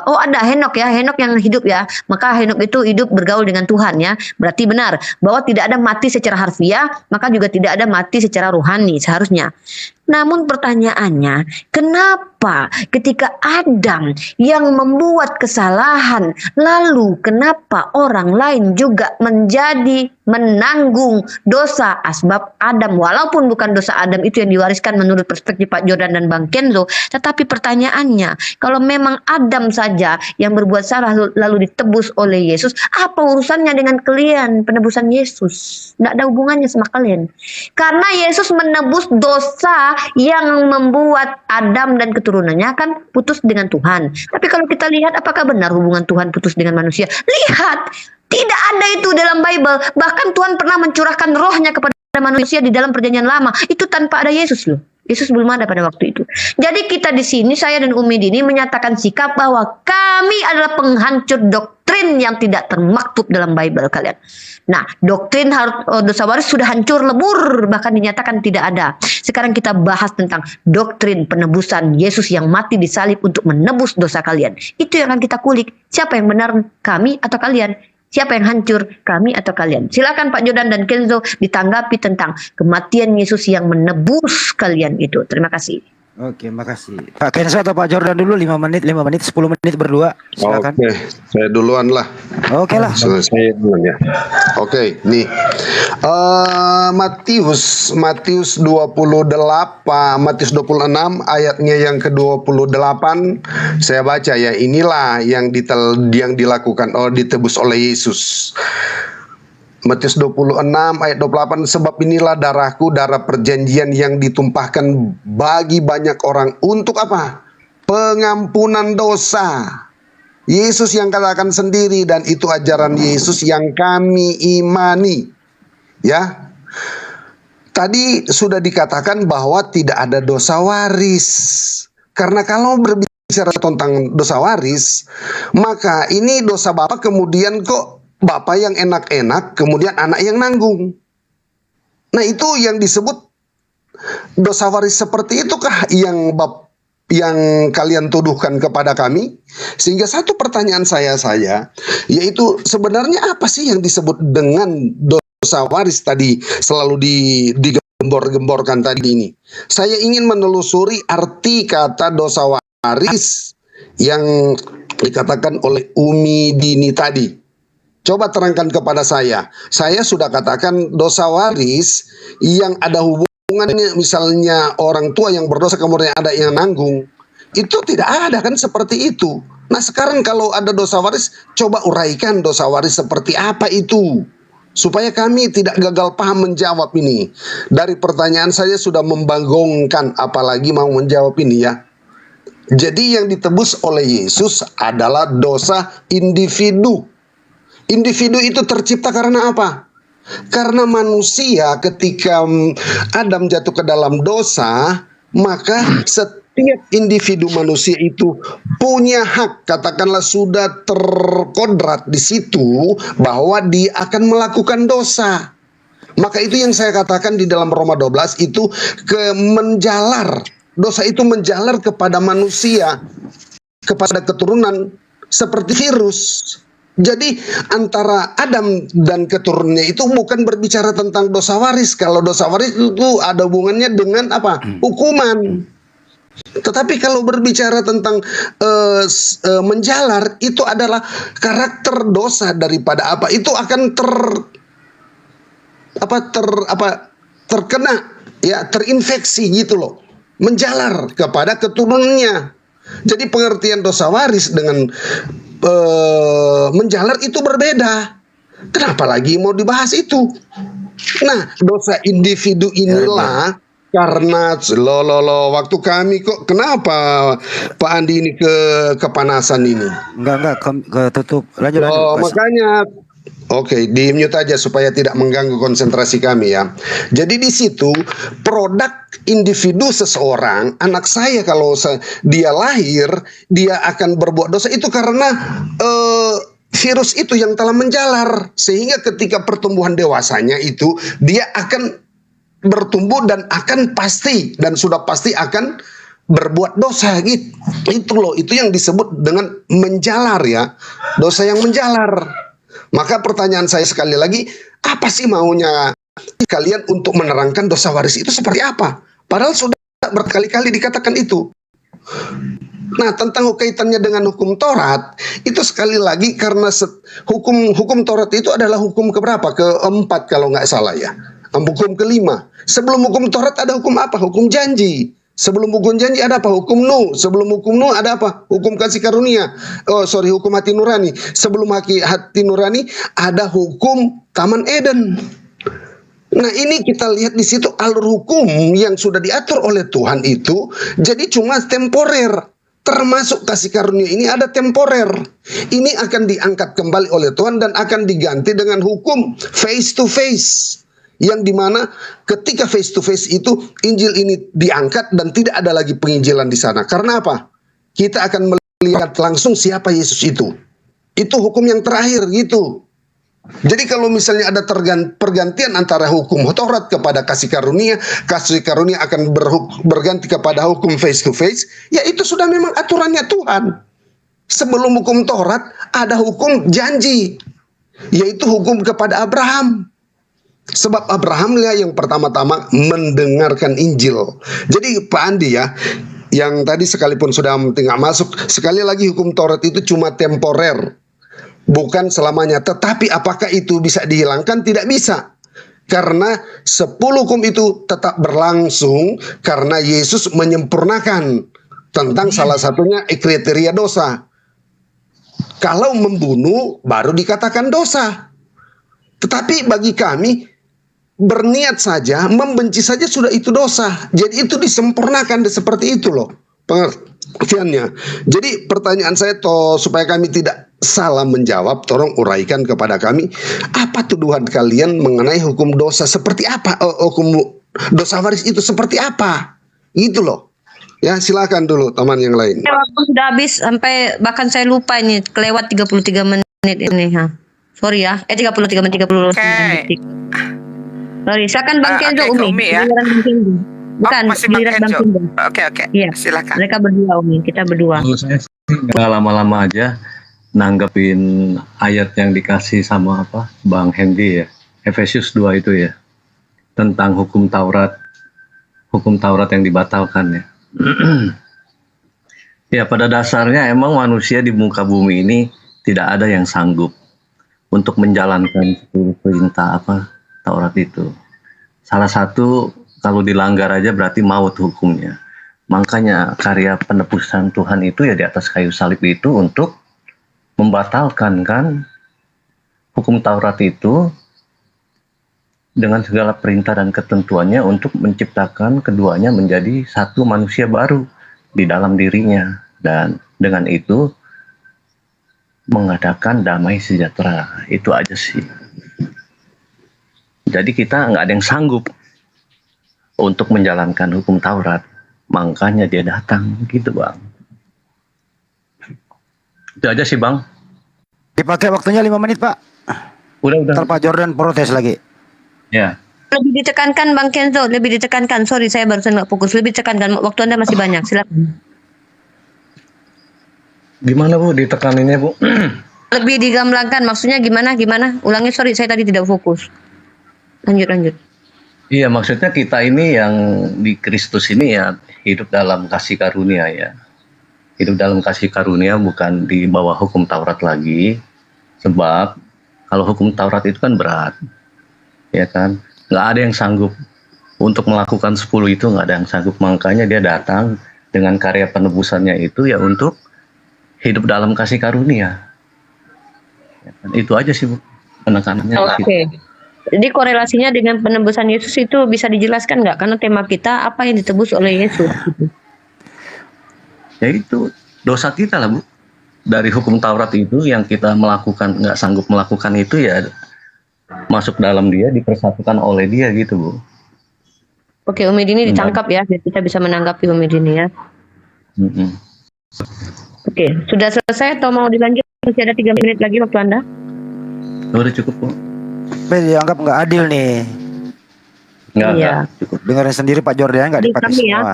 ada Henok ya, Henok yang hidup ya. Maka Henok itu hidup bergaul dengan Tuhan ya. Berarti benar bahwa tidak ada mati secara harfiah, maka juga tidak ada mati secara rohani seharusnya. Namun pertanyaannya, kenapa ketika Adam yang membuat kesalahan, lalu kenapa orang lain juga menjadi menanggung dosa asbab Adam? Walaupun bukan dosa Adam itu yang diwariskan menurut perspektif Pak Jordan dan Bang Kenzo, tetapi pertanyaannya, kalau memang Adam saja yang berbuat salah lalu ditebus oleh Yesus, apa urusannya dengan kalian penebusan Yesus? Tidak ada hubungannya sama kalian. Karena Yesus menebus dosa yang membuat Adam dan keturunannya kan putus dengan Tuhan. Tapi kalau kita lihat, apakah benar hubungan Tuhan putus dengan manusia? Lihat, tidak ada itu dalam Bible. Bahkan Tuhan pernah mencurahkan rohnya kepada manusia di dalam perjanjian lama. Itu tanpa ada Yesus loh. Yesus belum ada pada waktu itu. Jadi kita di sini, saya dan Umi Dini menyatakan sikap bahwa kami adalah penghancur doktrin yang tidak termaktub dalam Bible kalian. Nah, doktrin dosa waris sudah hancur lebur, bahkan dinyatakan tidak ada. Sekarang kita bahas tentang doktrin penebusan Yesus yang mati di salib untuk menebus dosa kalian. Itu yang akan kita kulik. Siapa yang benar, kami atau kalian? Siapa yang hancur, kami atau kalian? Silakan Pak Jordan dan Kenzo ditanggapi tentang kematian Yesus yang menebus kalian itu. Terima kasih. Oke, makasih. Pak Kenso atau Pak Jordan dulu 5 menit, 10 menit berdua. Silakan. Oke, saya duluan lah. Oke lah. Selesai duluan ya. Oke, nih. Matius 28, Matius 26 ayatnya yang ke-28 saya baca ya. Inilah yang dilakukan ditebus oleh Yesus. Matius 26 ayat 28, sebab inilah darahku, darah perjanjian yang ditumpahkan bagi banyak orang untuk apa? Pengampunan dosa. Yesus yang katakan sendiri, dan itu ajaran Yesus yang kami imani. Ya. Tadi sudah dikatakan bahwa tidak ada dosa waris. Karena kalau berbicara tentang dosa waris, maka ini dosa bapak kemudian kok bapak yang enak-enak, kemudian anak yang nanggung. Nah, itu yang disebut dosa waris. Seperti itukah yang kalian tuduhkan kepada kami? Sehingga satu pertanyaan saya yaitu sebenarnya apa sih yang disebut dengan dosa waris tadi selalu digembor-gemborkan tadi ini? Saya ingin menelusuri arti kata dosa waris yang dikatakan oleh Umi Dini tadi. Coba terangkan kepada saya. Saya sudah katakan dosa waris yang ada hubungannya, misalnya orang tua yang berdosa kemudian ada yang nanggung. Itu tidak ada kan seperti itu. Nah, sekarang kalau ada dosa waris, coba uraikan dosa waris seperti apa itu. Supaya kami tidak gagal paham menjawab ini. Dari pertanyaan saya sudah membanggongkan, apalagi mau menjawab ini ya. Jadi yang ditebus oleh Yesus adalah dosa individu. Individu itu tercipta karena apa? Karena manusia ketika Adam jatuh ke dalam dosa, maka setiap individu manusia itu punya hak, katakanlah sudah terkodrat di situ bahwa dia akan melakukan dosa. Maka itu yang saya katakan di dalam Roma 12 itu menjalar. Dosa itu menjalar kepada manusia, kepada keturunan seperti virus. Jadi antara Adam dan keturunannya itu bukan berbicara tentang dosa waris. Kalau dosa waris itu ada hubungannya dengan apa? Hukuman. Tetapi kalau berbicara tentang menjalar, itu adalah karakter dosa daripada apa? Itu akan terkena ya, terinfeksi gitu loh. Menjalar kepada keturunannya. Jadi pengertian dosa waris dengan menjalar itu berbeda. Kenapa lagi mau dibahas itu? Nah, dosa individu inilah karena waktu kami kok kenapa Pak Andi ini kepanasan ini? Enggak ketutup. Lanjut. Makanya oke, di mute aja supaya tidak mengganggu konsentrasi kami ya. Jadi di situ produk individu seseorang, anak saya kalau dia lahir, dia akan berbuat dosa itu karena virus itu yang telah menjalar. Sehingga ketika pertumbuhan dewasanya itu, dia akan bertumbuh dan akan pasti, dan sudah pasti akan berbuat dosa gitu. Itu loh, itu yang disebut dengan menjalar ya. Dosa yang menjalar. Maka pertanyaan saya sekali lagi, apa sih maunya kalian untuk menerangkan dosa waris itu seperti apa? Padahal sudah berkali-kali dikatakan itu. Nah, tentang kaitannya dengan hukum Taurat, itu sekali lagi karena hukum Taurat itu adalah hukum keberapa? Keempat kalau nggak salah ya. Hukum kelima. Sebelum hukum Taurat ada hukum apa? Hukum janji. Sebelum hukum janji ada apa? Hukum Nuh. Sebelum hukum Nuh ada apa? Hukum kasih karunia. Hukum hati nurani. Sebelum hati nurani ada hukum Taman Eden. Nah, ini kita lihat di situ alur hukum yang sudah diatur oleh Tuhan itu jadi cuma temporer. Termasuk kasih karunia ini ada temporer. Ini akan diangkat kembali oleh Tuhan dan akan diganti dengan hukum face to face. Yang dimana ketika face to face itu Injil ini diangkat dan tidak ada lagi penginjilan di sana. Karena apa? Kita akan melihat langsung siapa Yesus itu. Itu hukum yang terakhir gitu. Jadi kalau misalnya ada pergantian antara hukum Taurat kepada kasih karunia akan berganti kepada hukum face to face, ya itu sudah memang aturannya Tuhan. Sebelum hukum Taurat ada hukum janji, yaitu hukum kepada Abraham. Sebab Abraham lah yang pertama-tama mendengarkan Injil. Jadi Pak Andi ya, yang tadi sekalipun sudah nggak masuk, sekali lagi hukum Taurat itu cuma temporer, bukan selamanya. Tetapi apakah itu bisa dihilangkan? Tidak bisa. Karena 10 hukum itu tetap berlangsung karena Yesus menyempurnakan tentang salah satunya kriteria dosa. Kalau membunuh baru dikatakan dosa. Tetapi bagi kami berniat saja, membenci saja sudah itu dosa. Jadi itu disempurnakan seperti itu loh pengertiannya. Jadi pertanyaan saya supaya kami tidak salah menjawab, tolong uraikan kepada kami apa tuduhan kalian mengenai hukum dosa seperti apa, hukum dosa waris itu seperti apa, gitu loh. Ya silakan dulu teman yang lain. Waktu sudah habis sampai bahkan saya lupa ini kelewat 33 menit ini. Sorry ya, 33 menit 30 detik. Sorry, silakan Bang Kenzo, Umi ya. Bukan, masih Bang Kenzo. Oke. Iya. Silakan. Mereka berdua, Umi, kita berdua. Kalau saya sih nggak lama-lama aja nanggepin ayat yang dikasih sama Bang Hendy ya, Efesius 2 itu ya, tentang hukum Taurat yang dibatalkan ya. Ya pada dasarnya emang manusia di muka bumi ini tidak ada yang sanggup untuk menjalankan 10 perintah Taurat itu. Salah satu kalau dilanggar aja berarti maut hukumnya. Makanya karya penebusan Tuhan itu ya di atas kayu salib itu untuk membatalkan kan hukum Taurat itu dengan segala perintah dan ketentuannya untuk menciptakan keduanya menjadi satu manusia baru di dalam dirinya, dan dengan itu mengadakan damai sejahtera. Itu aja sih. Jadi kita nggak ada yang sanggup untuk menjalankan hukum Taurat, makanya dia datang gitu Bang. Itu aja sih Bang. Dipakai waktunya 5 menit Pak. Udah. Ntar Pak Jordan protes lagi. Ya. Lebih ditekankan Bang Kenzo, lebih ditekankan. Sorry saya barusan nggak fokus. Lebih ditekankan, waktu Anda masih banyak. Silakan. Gimana Bu ditekaninnya Bu? Lebih digamblangkan, maksudnya gimana? Ulangi, sorry saya tadi tidak fokus. Lanjut. Iya, maksudnya kita ini yang di Kristus ini ya hidup dalam kasih karunia ya. Hidup dalam kasih karunia, bukan di bawah hukum Taurat lagi. Sebab kalau hukum Taurat itu kan berat. Ya kan? Nggak ada yang sanggup untuk melakukan 10 itu, nggak ada yang sanggup. Makanya dia datang dengan karya penebusannya itu ya untuk hidup dalam kasih karunia. Ya kan? Itu aja sih Bu penekanannya. Oke. Jadi korelasinya dengan penebusan Yesus itu bisa dijelaskan nggak? Karena tema kita apa yang ditebus oleh Yesus. Gitu. Ya itu dosa kita lah Bu. Dari hukum Taurat itu yang kita melakukan, nggak sanggup melakukan itu ya masuk dalam dia, dipersatukan oleh dia gitu Bu. Oke, Umi Dini ditangkap ya, biar kita bisa menanggapi Umi Dini ya. Oke, sudah selesai atau mau dilanjut? Masih ada 3 menit lagi waktu Anda. Udah cukup Bu. Tapi dianggap nggak adil nih. Iya. Cukup. Dengerin sendiri Pak Jordan nggak dipakai kami semua. Ya.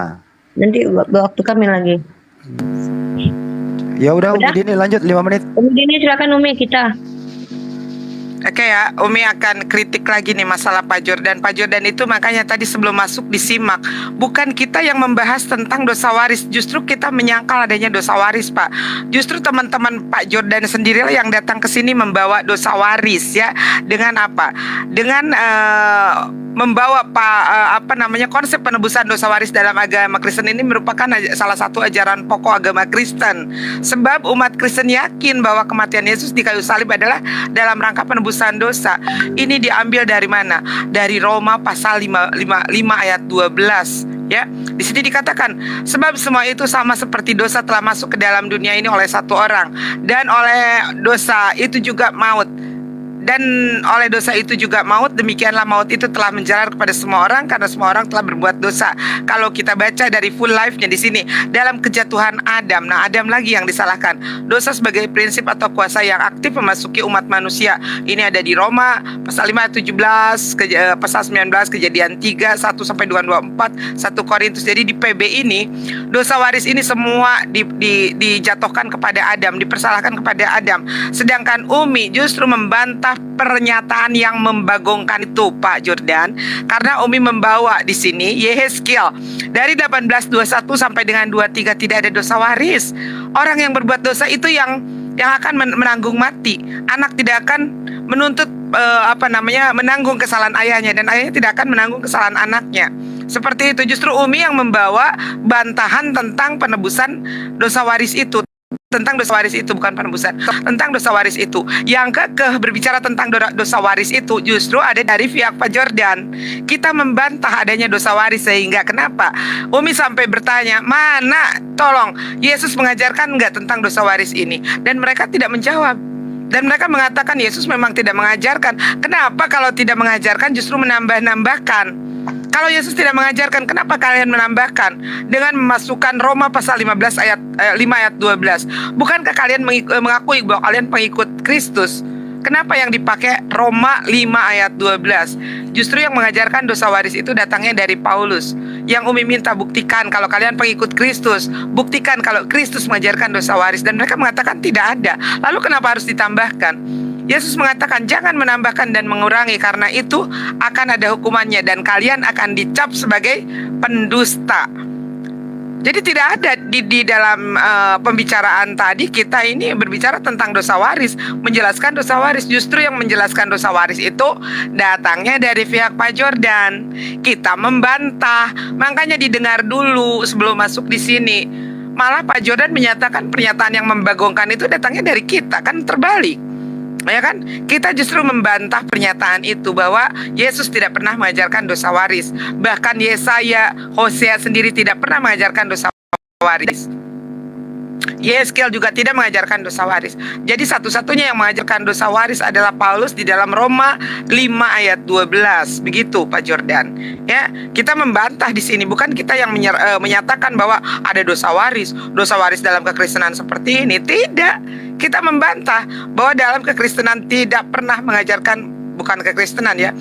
Nanti waktu kami lagi. Ya udah Umi Dini lanjut 5 menit. Umi Dini silakan Umi kita. Oke ya, Umi akan kritik lagi nih masalah Pak Jordan. Pak Jordan itu makanya tadi sebelum masuk disimak, bukan kita yang membahas tentang dosa waris, justru kita menyangkal adanya dosa waris Pak. Justru teman-teman Pak Jordan sendirilah yang datang ke sini membawa dosa waris ya. Dengan apa? Dengan membawa konsep penebusan dosa waris dalam agama Kristen ini merupakan salah satu ajaran pokok agama Kristen. Sebab umat Kristen yakin bahwa kematian Yesus di kayu salib adalah dalam rangka penebusan dosa. Ini diambil dari mana? Dari Roma pasal 5 ayat 12. Ya, di sini dikatakan sebab semua itu sama seperti dosa telah masuk ke dalam dunia ini oleh satu orang, dan oleh dosa itu juga maut. Dan oleh dosa itu juga maut, demikianlah maut itu telah menjalar kepada semua orang karena semua orang telah berbuat dosa. Kalau kita baca dari full life-nya di sini, dalam kejatuhan Adam, nah Adam lagi yang disalahkan. Dosa sebagai prinsip atau kuasa yang aktif memasuki umat manusia. Ini ada di Roma pasal 5 ayat 17, pasal 19, Kejadian 3 1 sampai 224, 1 Korintus. Jadi di PB ini dosa waris ini semua dijatuhkan kepada Adam, dipersalahkan kepada Adam. Sedangkan Umi justru membantah pernyataan yang membagongkan itu, Pak Jordan. Karena Umi membawa di sini Yehezkiel dari 18:21 sampai dengan 23 tidak ada dosa waris. Orang yang berbuat dosa itu yang akan menanggung mati. Anak tidak akan menuntut menanggung kesalahan ayahnya, dan ayahnya tidak akan menanggung kesalahan anaknya. Seperti itu. Justru Umi yang membawa bantahan tentang penebusan dosa waris itu. Tentang dosa waris itu, bukan penebusan, tentang dosa waris itu. Yang berbicara tentang dosa waris itu justru ada dari pihak Pak Jordan. Kita membantah adanya dosa waris, sehingga kenapa Umi sampai bertanya, mana tolong Yesus mengajarkan enggak tentang dosa waris ini? Dan mereka tidak menjawab. Dan mereka mengatakan Yesus memang tidak mengajarkan. Kenapa kalau tidak mengajarkan justru menambah-nambahkan? Kalau Yesus tidak mengajarkan, kenapa kalian menambahkan dengan memasukkan Roma pasal 15 ayat 5 ayat 12? Bukankah kalian mengakui bahwa kalian pengikut Kristus? Kenapa yang dipakai Roma 5 ayat 12? Justru yang mengajarkan dosa waris itu datangnya dari Paulus. Yang Umi minta, buktikan kalau kalian pengikut Kristus, buktikan kalau Kristus mengajarkan dosa waris. Dan mereka mengatakan tidak ada. Lalu kenapa harus ditambahkan? Yesus mengatakan jangan menambahkan dan mengurangi, karena itu akan ada hukumannya dan kalian akan dicap sebagai pendusta. Jadi tidak ada di dalam pembicaraan tadi kita ini berbicara tentang dosa waris, menjelaskan dosa waris. Justru yang menjelaskan dosa waris itu datangnya dari pihak Pak Jordan. Kita membantah, makanya didengar dulu sebelum masuk di sini. Malah Pak Jordan menyatakan pernyataan yang membagongkan itu datangnya dari kita, kan terbalik. Ya kan? Kita justru membantah pernyataan itu bahwa Yesus tidak pernah mengajarkan dosa waris. Bahkan Yesaya, Hosea sendiri tidak pernah mengajarkan dosa waris. Yehezkiel juga tidak mengajarkan dosa waris. Jadi satu-satunya yang mengajarkan dosa waris adalah Paulus di dalam Roma 5 ayat 12. Begitu Pak Jordan. Ya, kita membantah di sini, bukan kita yang menyatakan bahwa ada dosa waris dalam kekristenan seperti ini. Tidak. Kita membantah bahwa dalam kekristenan tidak pernah mengajarkan, bukan kekristenan ya,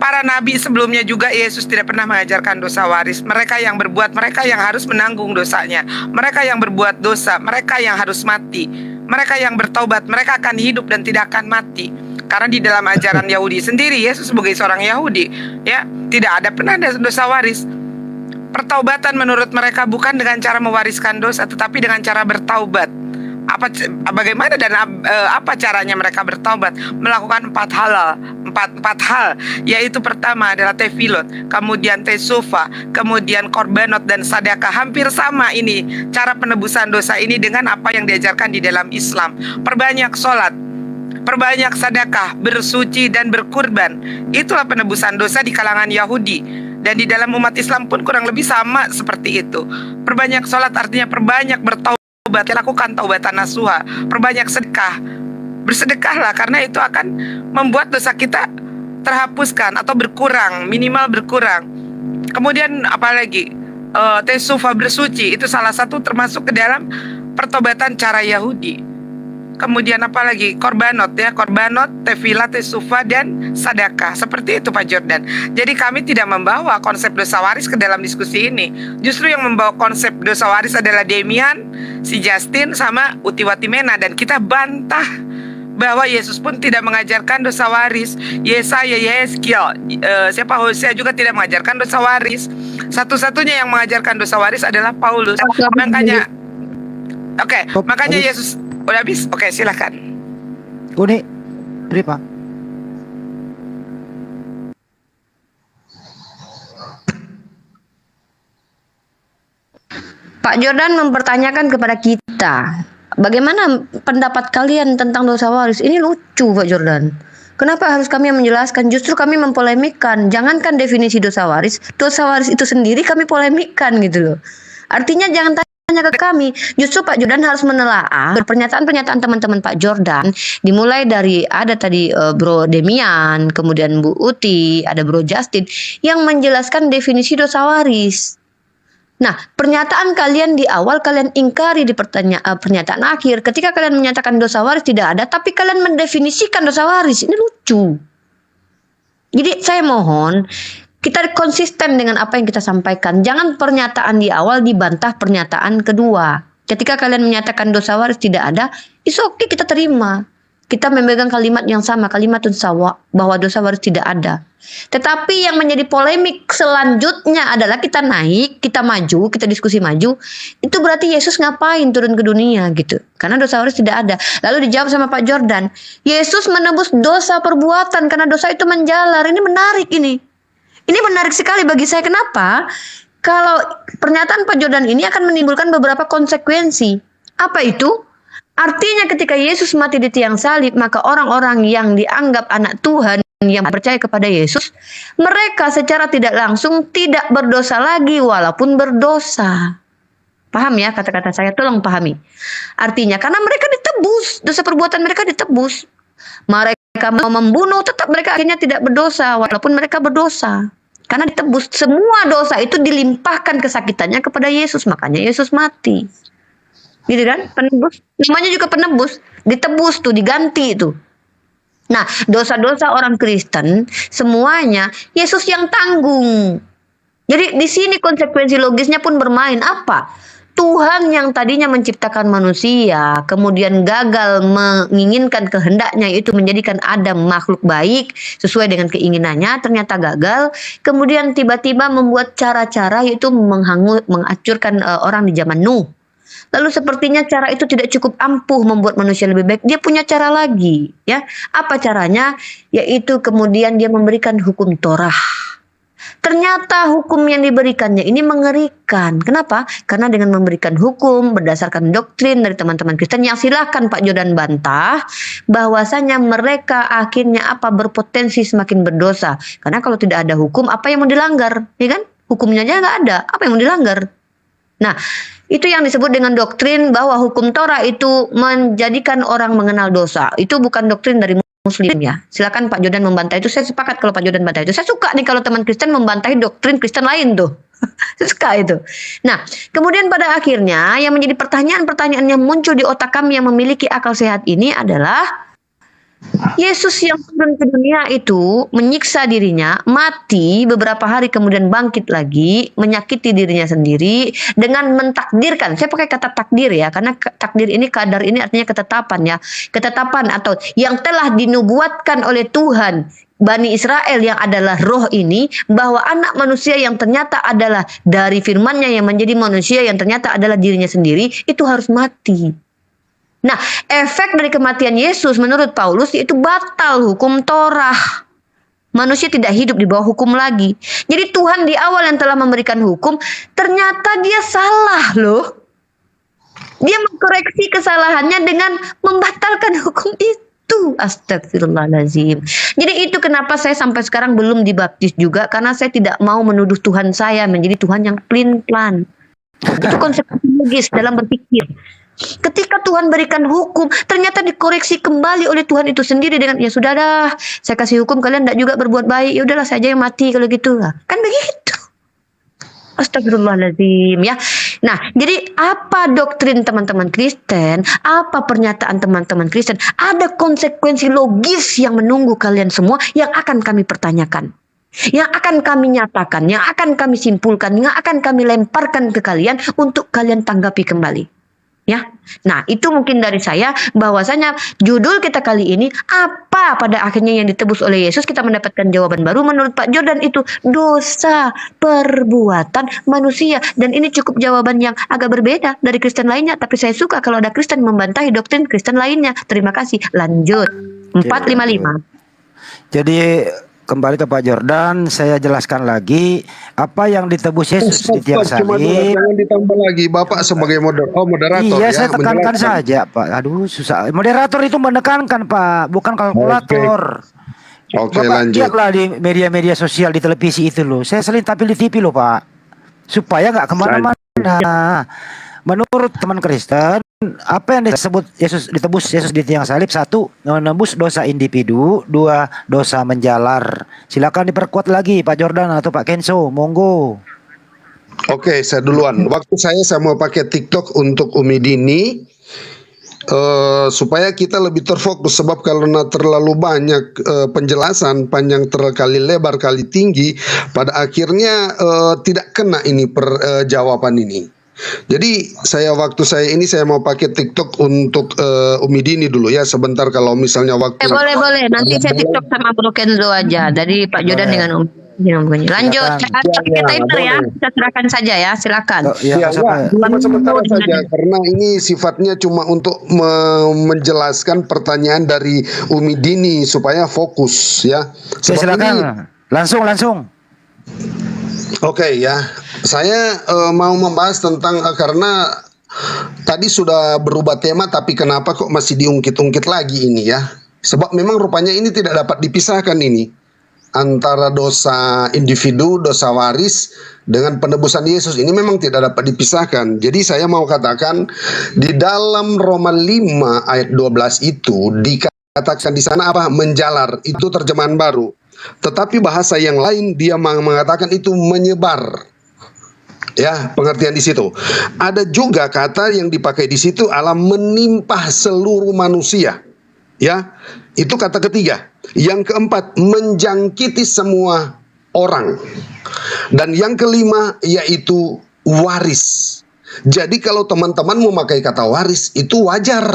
para nabi sebelumnya juga Yesus tidak pernah mengajarkan dosa waris. Mereka yang berbuat, mereka yang harus menanggung dosanya. Mereka yang berbuat dosa, mereka yang harus mati. Mereka yang bertaubat, mereka akan hidup dan tidak akan mati. Karena di dalam ajaran Yahudi sendiri, Yesus sebagai seorang Yahudi, ya, tidak ada pernah ada dosa waris. Pertaubatan menurut mereka bukan dengan cara mewariskan dosa, tetapi dengan cara bertaubat. Bagaimana dan apa caranya mereka bertaubat? Melakukan empat hal, yaitu pertama adalah tefilot, kemudian tesofa, kemudian korbanot dan sadakah. Hampir sama ini cara penebusan dosa ini dengan apa yang diajarkan di dalam Islam. Perbanyak sholat, perbanyak sedekah, bersuci dan berkurban. Itulah penebusan dosa di kalangan Yahudi. Dan di dalam umat Islam pun kurang lebih sama seperti itu. Perbanyak sholat artinya perbanyak bertaubat, lakukan taubatan nasuha. Perbanyak sedekah, bersedekahlah, karena itu akan membuat dosa kita terhapuskan atau berkurang, minimal berkurang. Kemudian apalagi tesufa, bersuci, itu salah satu termasuk ke dalam pertobatan cara Yahudi. Kemudian apalagi korbanot ya, korbanot, tefilah, tesufa dan sadakah. Seperti itu Pak Jordan. Jadi kami tidak membawa konsep dosa waris ke dalam diskusi ini. Justru yang membawa konsep dosa waris adalah Demian, si Justin sama Uti Watimena, dan kita bantah bahwa Yesus pun tidak mengajarkan dosa waris. Yesaya, Yehezkiel, Hosea juga tidak mengajarkan dosa waris. Satu-satunya yang mengajarkan dosa waris adalah Paulus. Makanya makanya Yesus udah habis. Oke, silakan. Uni, Pak. Pak Jordan mempertanyakan kepada kita, bagaimana pendapat kalian tentang dosa waris? Ini lucu Pak Jordan. Kenapa harus kami yang menjelaskan? Justru kami mempolemikkan. Jangankan definisi dosa waris itu sendiri kami polemikkan gitu loh. Artinya jangan tanya ke kami. Justru Pak Jordan harus menelaah pernyataan-pernyataan teman-teman Pak Jordan. Dimulai dari ada tadi Bro Demian, kemudian Bu Uti, ada Bro Justin yang menjelaskan definisi dosa waris. Nah, pernyataan kalian di awal kalian ingkari di pernyataan akhir. Ketika kalian menyatakan dosa waris tidak ada, tapi kalian mendefinisikan dosa waris. Ini lucu. Jadi saya mohon kita konsisten dengan apa yang kita sampaikan. Jangan pernyataan di awal dibantah pernyataan kedua. Ketika kalian menyatakan dosa waris tidak ada, it's okay, kita terima. Kita memegang kalimat yang sama, kalimat sawa, bahwa dosa waris tidak ada. Tetapi yang menjadi polemik selanjutnya adalah kita naik, kita maju, kita diskusi maju. Itu berarti Yesus ngapain turun ke dunia gitu? Karena dosa waris tidak ada. Lalu dijawab sama Pak Jordan, Yesus menebus dosa perbuatan karena dosa itu menjalar. Ini menarik ini. Ini menarik sekali bagi saya. Kenapa? Kalau pernyataan Pak Jordan ini akan menimbulkan beberapa konsekuensi. Apa itu? Artinya ketika Yesus mati di tiang salib, maka orang-orang yang dianggap anak Tuhan yang percaya kepada Yesus, mereka secara tidak langsung tidak berdosa lagi walaupun berdosa. Paham ya kata-kata saya? Tolong pahami. Artinya karena mereka ditebus, dosa perbuatan mereka ditebus. Mereka mau membunuh, tetap mereka akhirnya tidak berdosa walaupun mereka berdosa. Karena ditebus, semua dosa itu dilimpahkan kesakitannya kepada Yesus, makanya Yesus mati. Gitu kan? Penebus. Namanya juga penebus. Ditebus tuh, diganti itu. Nah, dosa-dosa orang Kristen semuanya Yesus yang tanggung. Jadi di sini konsekuensi logisnya pun bermain. Apa? Tuhan yang tadinya menciptakan manusia, kemudian gagal menginginkan kehendaknya itu menjadikan Adam makhluk baik sesuai dengan keinginannya, ternyata gagal. Kemudian tiba-tiba membuat cara-cara yaitu menghancurkan orang di zaman Nuh. Lalu sepertinya cara itu tidak cukup ampuh membuat manusia lebih baik. Dia punya cara lagi, ya. Apa caranya? Yaitu kemudian dia memberikan hukum Torah. Ternyata hukum yang diberikannya ini mengerikan. Kenapa? Karena dengan memberikan hukum berdasarkan doktrin dari teman-teman Kristen yang silahkan Pak Jordan bantah, bahwasanya mereka akhirnya berpotensi semakin berdosa. Karena kalau tidak ada hukum, apa yang mau dilanggar? Ya kan? Hukumnya aja nggak ada. Apa yang mau dilanggar? Nah, itu yang disebut dengan doktrin bahwa hukum Torah itu menjadikan orang mengenal dosa. Itu bukan doktrin dari Muslim ya. Silakan Pak Jordan membantah itu. Saya sepakat kalau Pak Jordan membantah itu. Saya suka nih kalau teman Kristen membantahi doktrin Kristen lain tuh. Saya suka itu. Nah, kemudian pada akhirnya yang menjadi pertanyaan-pertanyaan yang muncul di otak kami yang memiliki akal sehat ini adalah Yesus yang turun ke dunia itu menyiksa dirinya, mati, beberapa hari kemudian bangkit lagi, menyakiti dirinya sendiri dengan mentakdirkan. Saya pakai kata takdir ya, karena takdir ini, kadar ini artinya ketetapan ya. Ketetapan atau yang telah dinubuatkan oleh Tuhan Bani Israel yang adalah roh ini, bahwa anak manusia yang ternyata adalah dari firman-Nya yang menjadi manusia yang ternyata adalah dirinya sendiri, itu harus mati. Nah, efek dari kematian Yesus menurut Paulus yaitu batal hukum Torah. Manusia tidak hidup di bawah hukum lagi. Jadi Tuhan di awal yang telah memberikan hukum, ternyata dia salah loh. Dia mengkoreksi kesalahannya dengan membatalkan hukum itu. Astagfirullahaladzim. Jadi itu kenapa saya sampai sekarang belum dibaptis juga. Karena saya tidak mau menuduh Tuhan saya menjadi Tuhan yang pelin-pelan. Itu konsekuensi logis dalam berpikir. Ketika Tuhan berikan hukum, ternyata dikoreksi kembali oleh Tuhan itu sendiri dengan ya sudah dah, saya kasih hukum kalian tidak juga berbuat baik, ya udahlah saya aja yang mati kalau gitu lah. Kan begitu. Astagfirullahaladzim ya. Nah, jadi apa doktrin teman-teman Kristen? Apa pernyataan teman-teman Kristen? Ada konsekuensi logis yang menunggu kalian semua yang akan kami pertanyakan. Yang akan kami nyatakan, yang akan kami simpulkan, yang akan kami lemparkan ke kalian untuk kalian tanggapi kembali. Ya, nah itu mungkin dari saya bahwasanya judul kita kali ini apa pada akhirnya yang ditebus oleh Yesus, kita mendapatkan jawaban baru menurut Pak Jordan itu dosa perbuatan manusia, dan ini cukup jawaban yang agak berbeda dari Kristen lainnya, tapi saya suka kalau ada Kristen membantahi doktrin Kristen lainnya. Terima kasih. Lanjut 455. Jadi kembali ke Pak Jordan, saya jelaskan lagi apa yang ditebus Yesus di tiang salib. Jangan ditambah lagi, Bapak sebagai moderator. Iya, ya, saya tekankan saja, Pak. Aduh, susah. Moderator itu menekankan, Pak, bukan kalkulator. Oke, Bapak lanjut. lihatlah di media-media sosial, di televisi itu loh. Saya sering tampil di TV loh, Pak, supaya nggak kemana-mana. Menurut teman Kristen, apa yang disebut ditebus Yesus di tiang salib? 1, menebus dosa individu. 2, dosa menjalar. Silakan diperkuat lagi Pak Jordan atau Pak Kenso, monggo. Oke, saya duluan. Waktu saya mau pakai TikTok untuk Umi Dini supaya kita lebih terfokus, sebab karena terlalu banyak penjelasan panjang terkali lebar kali tinggi, pada akhirnya tidak kena ini jawaban ini. Jadi waktu saya ini saya mau pakai TikTok untuk Umi Dini dulu ya sebentar kalau misalnya waktu. Boleh. Nanti saya TikTok sama Bro Kenzo aja. Dari Pak Jordan dengan lanjut. Saya pakai timer ya. Kita serahkan saja ya. Silakan. Cuma sebentar saja karena ini sifatnya cuma untuk menjelaskan pertanyaan dari Umi Dini supaya fokus ya. Silakan. Langsung. Oke ya, saya mau membahas tentang karena tadi sudah berubah tema, tapi kenapa kok masih diungkit-ungkit lagi ini ya? Sebab memang rupanya ini tidak dapat dipisahkan ini antara dosa individu, dosa waris dengan penebusan Yesus ini memang tidak dapat dipisahkan. Jadi saya mau katakan di dalam Roma 5 ayat 12 itu dikatakan di sana apa? Menjalar, itu terjemahan baru. Tetapi bahasa yang lain dia mengatakan itu menyebar. Ya, pengertian di situ. Ada juga kata yang dipakai di situ adalah menimpa seluruh manusia. Ya, itu kata ketiga. Yang keempat, menjangkiti semua orang. Dan yang kelima yaitu waris. Jadi kalau teman-teman memakai kata waris itu wajar.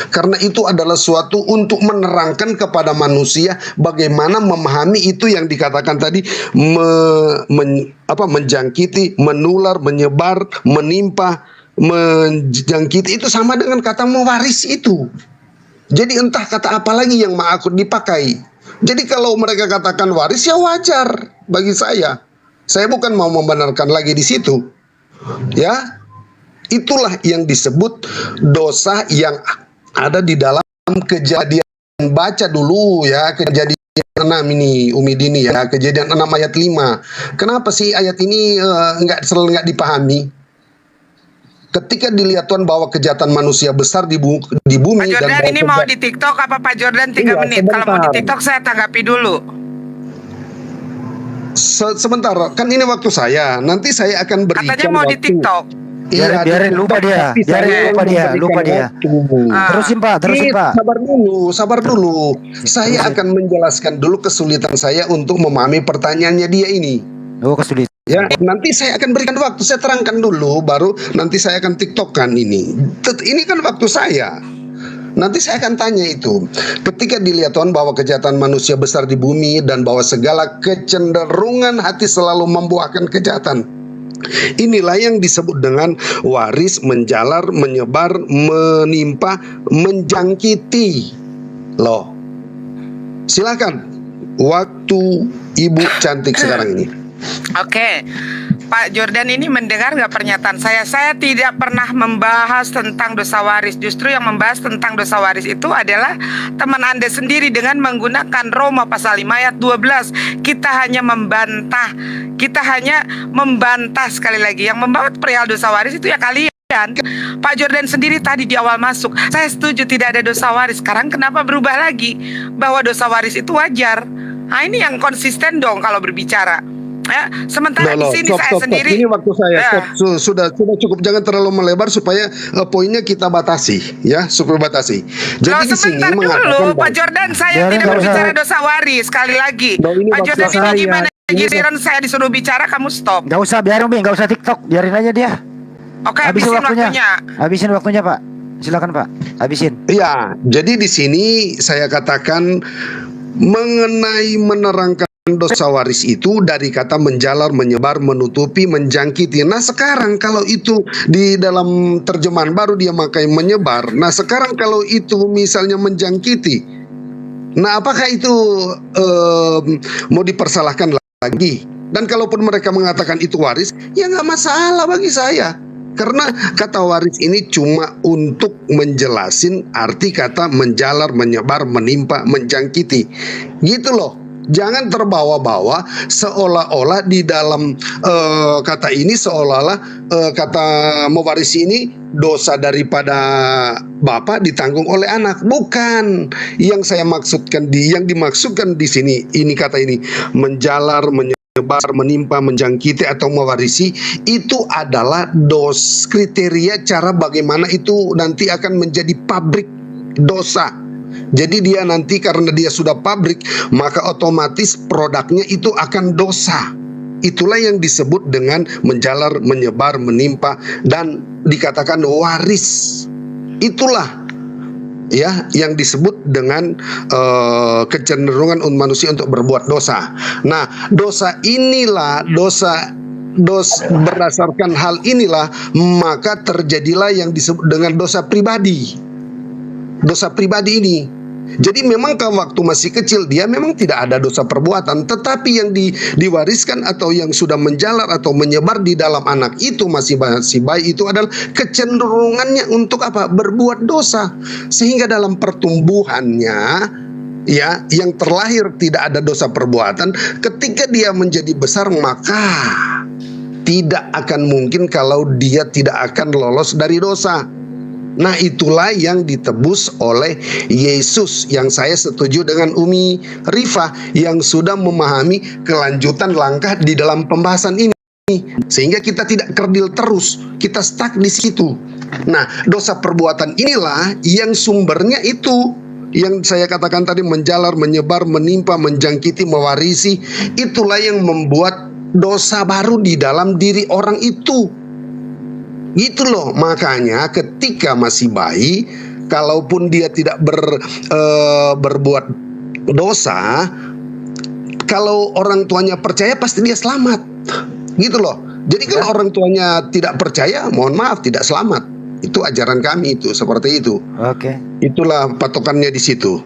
Karena itu adalah suatu untuk menerangkan kepada manusia bagaimana memahami itu yang dikatakan tadi menjangkiti, menular, menyebar, menimpa, menjangkiti itu sama dengan kata mewaris itu. Jadi entah kata apa lagi yang ma'akud dipakai. Jadi kalau mereka katakan waris ya wajar bagi saya. Saya bukan mau membenarkan lagi di situ. Ya. Itulah yang disebut dosa yang ada di dalam Kejadian. Baca dulu ya Kejadian 6 ini Umi Dini ya, Kejadian 6 ayat 5. Kenapa sih ayat ini nggak dipahami? Ketika dilihat Tuhan bahwa kejahatan manusia besar di bumi Pak Jordan dan ini mau di TikTok apa Pak Jordan 3 menit? Kalau mau di TikTok saya tanggapi dulu. Sebentar, kan ini waktu saya. Nanti saya akan berikan katanya mau waktu. Di TikTok. Biarin lupa dia. Terusin Pak. Sabar dulu. Saya akan menjelaskan dulu kesulitan saya untuk memahami pertanyaannya dia ini. Oh, kesulitan. Ya, nanti saya akan berikan waktu, saya terangkan dulu, baru nanti saya akan tiktokkan ini. Ini kan waktu saya. Nanti saya akan tanya itu. Ketika dilihat Tuhan bahwa kejahatan manusia besar di bumi dan bahwa segala kecenderungan hati selalu membuahkan kejahatan. Inilah yang disebut dengan waris, menjalar, menyebar, menimpa, menjangkiti. Loh. Silakan. Waktu Ibu cantik sekarang ini. Oke, Pak Jordan ini mendengar nggak pernyataan saya? Saya tidak pernah membahas tentang dosa waris. Justru yang membahas tentang dosa waris itu adalah teman Anda sendiri dengan menggunakan Roma pasal 5 ayat 12. Kita hanya membantah sekali lagi. Yang membawa perihal dosa waris itu ya kalian. Pak Jordan sendiri tadi di awal masuk, saya setuju tidak ada dosa waris. Sekarang kenapa berubah lagi? Bahwa dosa waris itu wajar. Nah ini yang konsisten dong kalau berbicara. Ya, sementara di sini saya sendiri. Ini waktu saya sudah cukup, jangan terlalu melebar supaya poinnya kita batasi ya, supaya batasi. Jadi di sini dulu Pak Jordan saya tidak berbicara dosa waris sekali lagi. Pak Jordan ini gimana? Giliran saya disuruh bicara kamu stop. Gak usah, biarin gak usah TikTok, biarin aja dia. Oke, habisin waktunya. Habisin waktunya Pak. Silakan Pak, habisin. Iya, jadi di sini saya katakan mengenai menerangkan dosa waris itu dari kata menjalar, menyebar, menutupi, menjangkiti. Nah sekarang kalau itu di dalam terjemahan baru dia pakai menyebar. Nah sekarang kalau itu misalnya menjangkiti, nah apakah itu mau dipersalahkan lagi? Dan kalaupun mereka mengatakan itu waris, ya nggak masalah bagi saya. Karena kata waris ini cuma untuk menjelasin arti kata menjalar, menyebar, menimpa, menjangkiti. Gitu loh. Jangan terbawa-bawa seolah-olah di dalam kata ini seolah-olah kata mewarisi ini dosa daripada bapak ditanggung oleh anak. Bukan. Yang saya maksudkan yang dimaksudkan di sini ini kata ini menjalar, menyebar, menimpa, menjangkiti atau mewarisi itu adalah kriteria cara bagaimana itu nanti akan menjadi pabrik dosa. Jadi dia nanti karena dia sudah pabrik, maka otomatis produknya itu akan dosa. itulah yang disebut dengan menjalar, menyebar, menimpa, dan dikatakan waris. Itulah ya yang disebut dengan kecenderungan manusia untuk berbuat dosa. Nah, dosa inilah berdasarkan hal inilah maka terjadilah yang disebut dengan dosa pribadi. Dosa pribadi ini. Jadi memang waktu masih kecil dia memang tidak ada dosa perbuatan, tetapi yang diwariskan atau yang sudah menjalar atau menyebar di dalam anak itu masih bayi itu adalah kecenderungannya untuk apa? Berbuat dosa. Sehingga dalam pertumbuhannya ya yang terlahir tidak ada dosa perbuatan, ketika dia menjadi besar maka tidak akan mungkin kalau dia tidak akan lolos dari dosa. Nah, itulah yang ditebus oleh Yesus, yang saya setuju dengan Umi Rifah yang sudah memahami kelanjutan langkah di dalam pembahasan ini, sehingga kita tidak kerdil terus, kita stuck di situ. Nah, dosa perbuatan inilah yang sumbernya itu yang saya katakan tadi, menjalar, menyebar, menimpa, menjangkiti, mewarisi. Itulah yang membuat dosa baru di dalam diri orang itu. Gitu loh, makanya ketika masih bayi, kalaupun dia tidak berbuat dosa, kalau orang tuanya percaya pasti dia selamat. Gitu loh. Jadi kalau orang tuanya tidak percaya, mohon maaf, tidak selamat. Itu ajaran kami itu, seperti itu. Oke. Itulah patokannya di situ.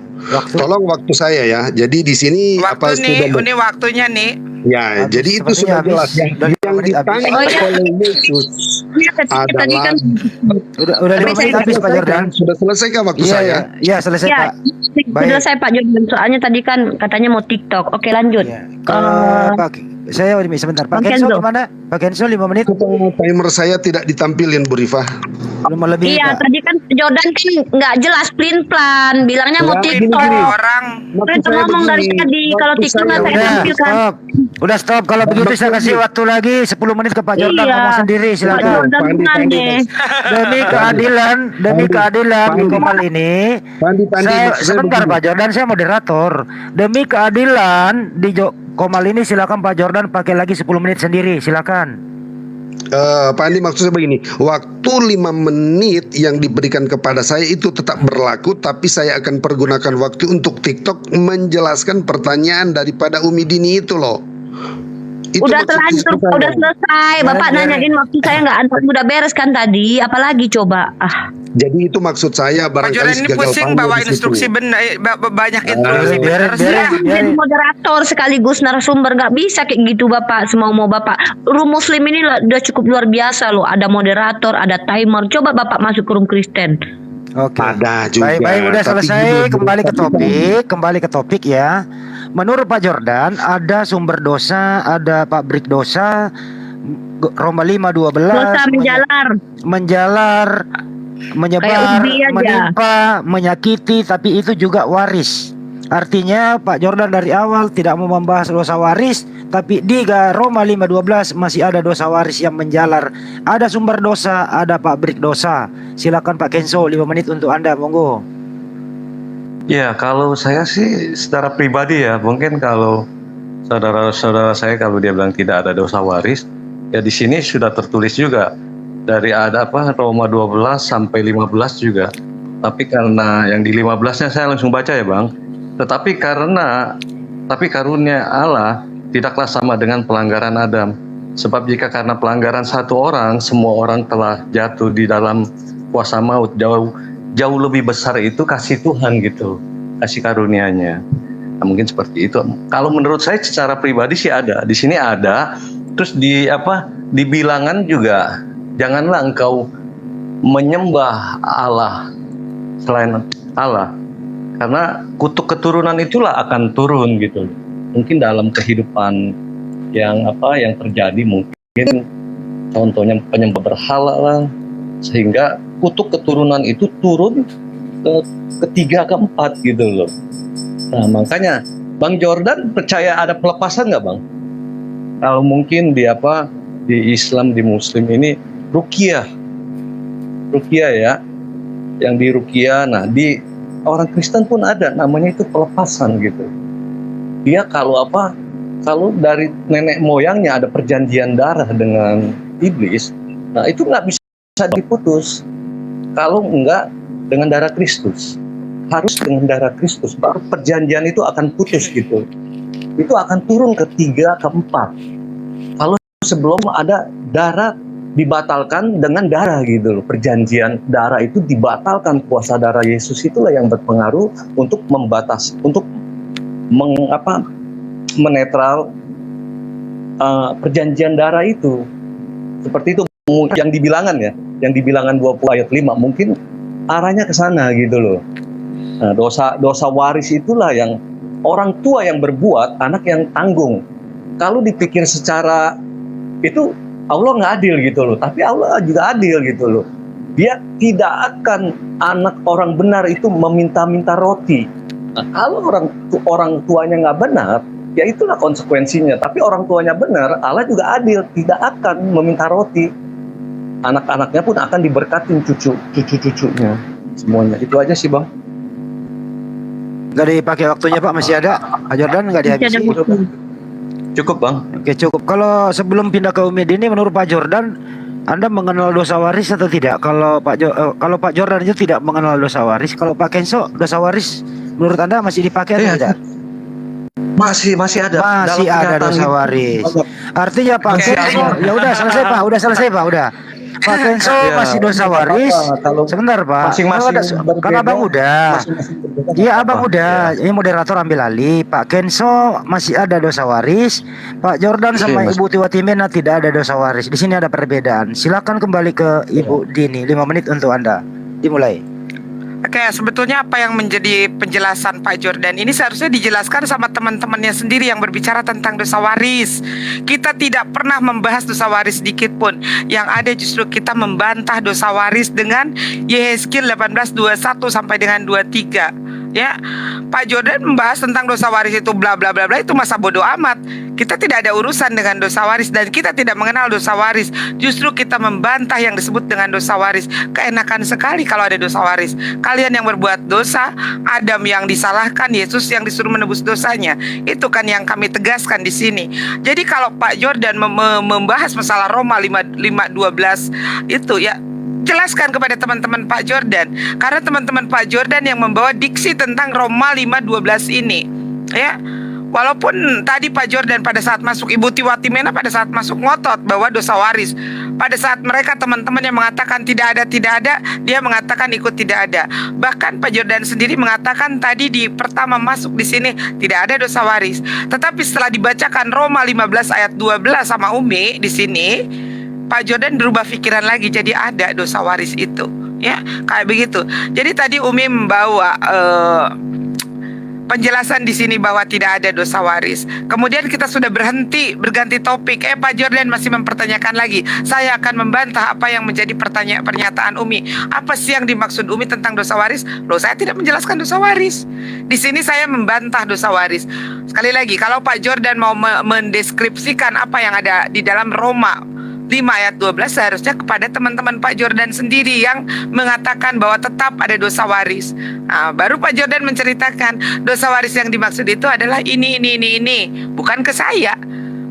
Tolong waktu saya ya. Jadi di sini waktu nih, ini waktunya nih. Ya, habis, jadi itu sudah jelas yang ditanya oleh Yesus adalah udah 5 menit habis Pak Jordan. Sudah selesai kah waktu saya? Iya, selesai Ya, Pak. Baik. selesai Pak Jordan. Soalnya tadi kan katanya mau TikTok. Oke, lanjut. Ya. Pak, saya sebentar. Pak Kenzo kemana? Pak Kenzo 5 menit. Timer saya tidak ditampilin, Bu Rifah. Belum lebih. Iya, Pak. tadi kan Jordan kan nggak jelas plan-plan, bilangnya mau Ya, TikTok. Orang Kita ngomong dari tadi kalau TikTok nggak saya tampilkan. Udah stop. Kalau begitu saya kasih waktu lagi 10 menit ke Pak Jordan ngomong sendiri, Pak silakan. Jordan Pandi. Demi keadilan di Komal ini. Saya sebentar begini. Pak Jordan, saya moderator. Demi keadilan di Komal ini silakan Pak Jordan pakai lagi 10 menit sendiri, silakan. Pak Andi, maksud saya begini, waktu 5 menit yang diberikan kepada saya itu tetap berlaku, tapi saya akan pergunakan waktu untuk TikTok menjelaskan pertanyaan daripada Umi Dini itu loh. Itu Udah terlanjur, udah selesai. Bapak nanyain waktu saya nggak ada, udah beres kan tadi. Apalagi coba? Jadi itu maksud saya, Pak barangkali Jordan ini gagal pusing paham bawa di situ. instruksi benar, banyak instruksi biarin, benar. biarin. Jadi moderator sekaligus narasumber nggak bisa kayak gitu Bapak. Semau Bapak. Room Muslim ini udah cukup luar biasa loh. Ada moderator, ada timer. Coba Bapak masuk ke room Kristen. Oke. Ada juga. Baik, udah tapi selesai. gini, Kembali ke topik ya. Menurut Pak Jordan ada sumber dosa, ada pabrik dosa. Roma 5:12. Dosa menjalar. Menyebar, Kayak ubi aja. menimpa, menyakiti, tapi itu juga waris. Artinya Pak Jordan dari awal tidak mau membahas dosa waris, tapi di Roma 5:12 masih ada dosa waris yang menjalar. Ada sumber dosa, ada pabrik dosa. Silakan Pak Kenzo, 5 menit untuk Anda, monggo. Ya, kalau saya sih secara pribadi ya, mungkin kalau saudara-saudara saya kalau dia bilang tidak ada dosa waris, ya di sini sudah tertulis juga dari ada Roma 12 sampai 15 juga. Tapi karena yang di 15-nya saya langsung baca ya, Bang. Tapi karunia Allah tidaklah sama dengan pelanggaran Adam. Sebab jika karena pelanggaran satu orang, semua orang telah jatuh di dalam kuasa maut. Jauh lebih besar itu kasih Tuhan gitu, kasih karunia-Nya. Nah, mungkin seperti itu. Kalau menurut saya secara pribadi sih ada. Di sini ada. Terus di bilangan juga, janganlah engkau menyembah Allah selain Allah. Karena kutuk keturunan itulah akan turun gitu. Mungkin dalam kehidupan yang terjadi mungkin contohnya penyembah berhala lah, sehingga kutuk keturunan itu turun ke ketiga, keempat gitu loh. Nah makanya Bang Jordan percaya ada pelepasan nggak Bang? Kalau mungkin di Islam, di Muslim ini ruqyah ya, yang di ruqyah. Nah di orang Kristen pun ada namanya itu pelepasan gitu. Dia kalau kalau dari nenek moyangnya ada perjanjian darah dengan iblis, nah itu nggak bisa diputus kalau nggak dengan darah Kristus. Harus dengan darah Kristus, baru perjanjian itu akan putus gitu. Itu akan turun ke 3, ke 4. Kalau sebelum ada darah dibatalkan dengan darah gitu loh. Perjanjian darah itu dibatalkan, kuasa darah Yesus itulah yang berpengaruh untuk membatas, untuk menetral perjanjian darah itu. Seperti itu yang di Bilangan ya, yang di Bilangan 20 ayat 5 mungkin arahnya ke sana gitu loh. Nah, dosa waris itulah yang orang tua yang berbuat, anak yang tanggung. Kalau dipikir secara itu Allah nggak adil gitu loh, tapi Allah juga adil gitu loh. Dia tidak akan anak orang benar itu meminta-minta roti. Nah, kalau orang tuanya nggak benar, ya itulah konsekuensinya. Tapi orang tuanya benar, Allah juga adil, tidak akan meminta roti. Anak-anaknya pun akan diberkatin cucu-cucunya semuanya. Itu aja sih, Bang. Nggak dipakai waktunya Pak, masih ada? Pak Jordan nggak dihabisi? Cukup Bang. Oke cukup. Kalau sebelum pindah ke Umi Dini, menurut Pak Jordan, Anda mengenal dosa waris atau tidak? Kalau Pak Jordan itu tidak mengenal dosa waris, kalau Pak Kenso dosa waris menurut Anda masih dipakai atau tidak? Masih ada. Masih ada dosa waris. Artinya Pak Kenso, ya udah selesai Pak, udah. Pak Kenso masih dosa waris. Sebentar Pak. Kan Abang udah. Iya Abang udah. Ini moderator ambil alih. Pak Kenso masih ada dosa waris. Pak Jordan sama Ibu Tiwatimena tidak ada dosa waris. Di sini ada perbedaan. Silakan kembali ke Ibu Dini. 5 menit untuk Anda. Dimulai. Oke, sebetulnya apa yang menjadi penjelasan Pak Jordan ini seharusnya dijelaskan sama teman-temannya sendiri yang berbicara tentang dosa waris. Kita tidak pernah membahas dosa waris sedikit pun. Yang ada justru kita membantah dosa waris dengan Yehezkiel 18:21 sampai dengan 23. Ya, Pak Jordan membahas tentang dosa waris itu bla bla bla bla, itu masa bodoh amat. Kita tidak ada urusan dengan dosa waris dan kita tidak mengenal dosa waris. Justru kita membantah yang disebut dengan dosa waris. Keenakan sekali kalau ada dosa waris. Kalian yang berbuat dosa, Adam yang disalahkan, Yesus yang disuruh menebus dosanya. Itu kan yang kami tegaskan di sini. Jadi kalau Pak Jordan membahas masalah Roma 5:12 itu ya, jelaskan kepada teman-teman Pak Jordan, karena teman-teman Pak Jordan yang membawa diksi tentang Roma 5:12 ini. Ya, walaupun tadi Pak Jordan pada saat masuk, Ibu Tiwatimena pada saat masuk ngotot bahwa dosa waris. Pada saat mereka teman-teman yang mengatakan tidak ada, dia mengatakan ikut tidak ada. Bahkan Pak Jordan sendiri mengatakan tadi di pertama masuk di sini tidak ada dosa waris. Tetapi setelah dibacakan Roma 15 ayat 12 sama Umi di sini, Pak Jordan berubah pikiran lagi, jadi ada dosa waris itu, ya kayak begitu. Jadi tadi Umi membawa penjelasan di sini bahwa tidak ada dosa waris. Kemudian kita sudah berganti topik. Pak Jordan masih mempertanyakan lagi. Saya akan membantah apa yang menjadi pernyataan Umi. Apa sih yang dimaksud Umi tentang dosa waris? Loh, saya tidak menjelaskan dosa waris. Di sini saya membantah dosa waris. Sekali lagi, kalau Pak Jordan mau mendeskripsikan apa yang ada di dalam Roma 5 ayat 12, seharusnya kepada teman-teman Pak Jordan sendiri yang mengatakan bahwa tetap ada dosa waris. Nah, baru Pak Jordan menceritakan dosa waris yang dimaksud itu adalah ini, bukan ke saya.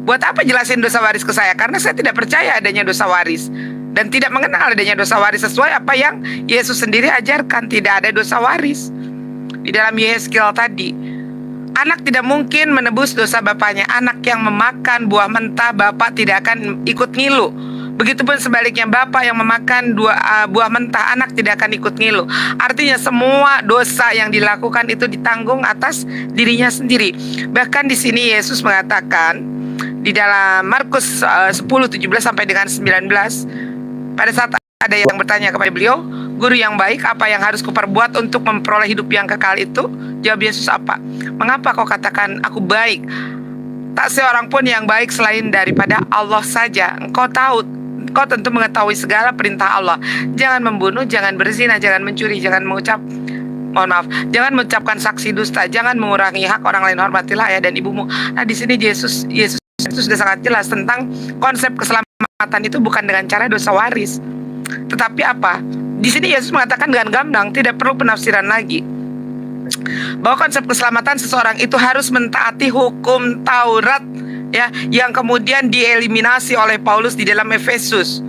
Buat apa jelasin dosa waris ke saya? Karena saya tidak percaya adanya dosa waris dan tidak mengenal adanya dosa waris sesuai apa yang Yesus sendiri ajarkan. Tidak ada dosa waris di dalam Yehezkiel tadi. Anak tidak mungkin menebus dosa bapaknya. Anak yang memakan buah mentah, bapak tidak akan ikut ngilu. Begitupun sebaliknya, bapak yang memakan buah mentah, anak tidak akan ikut ngilu. Artinya semua dosa yang dilakukan itu ditanggung atas dirinya sendiri. Bahkan di sini Yesus mengatakan di dalam Markus 10:17 sampai dengan 19, pada saat ada yang bertanya kepada beliau, "Guru yang baik, apa yang harus kuperbuat untuk memperoleh hidup yang kekal itu?" Jawab Yesus apa? "Mengapa kau katakan aku baik? Tak seorang pun yang baik selain daripada Allah saja. Engkau tentu mengetahui segala perintah Allah. Jangan membunuh, jangan berzina, jangan mencuri, jangan mengucapkan saksi dusta, jangan mengurangi hak orang lain, hormatilah ayah dan ibumu." Nah, di sini Yesus sudah sangat jelas tentang konsep keselamatan itu bukan dengan cara dosa waris. Tetapi apa? Di sini Yesus mengatakan dengan gamblang, tidak perlu penafsiran lagi, bahwa konsep keselamatan seseorang itu harus mentaati hukum Taurat ya, yang kemudian dieliminasi oleh Paulus di dalam Efesus.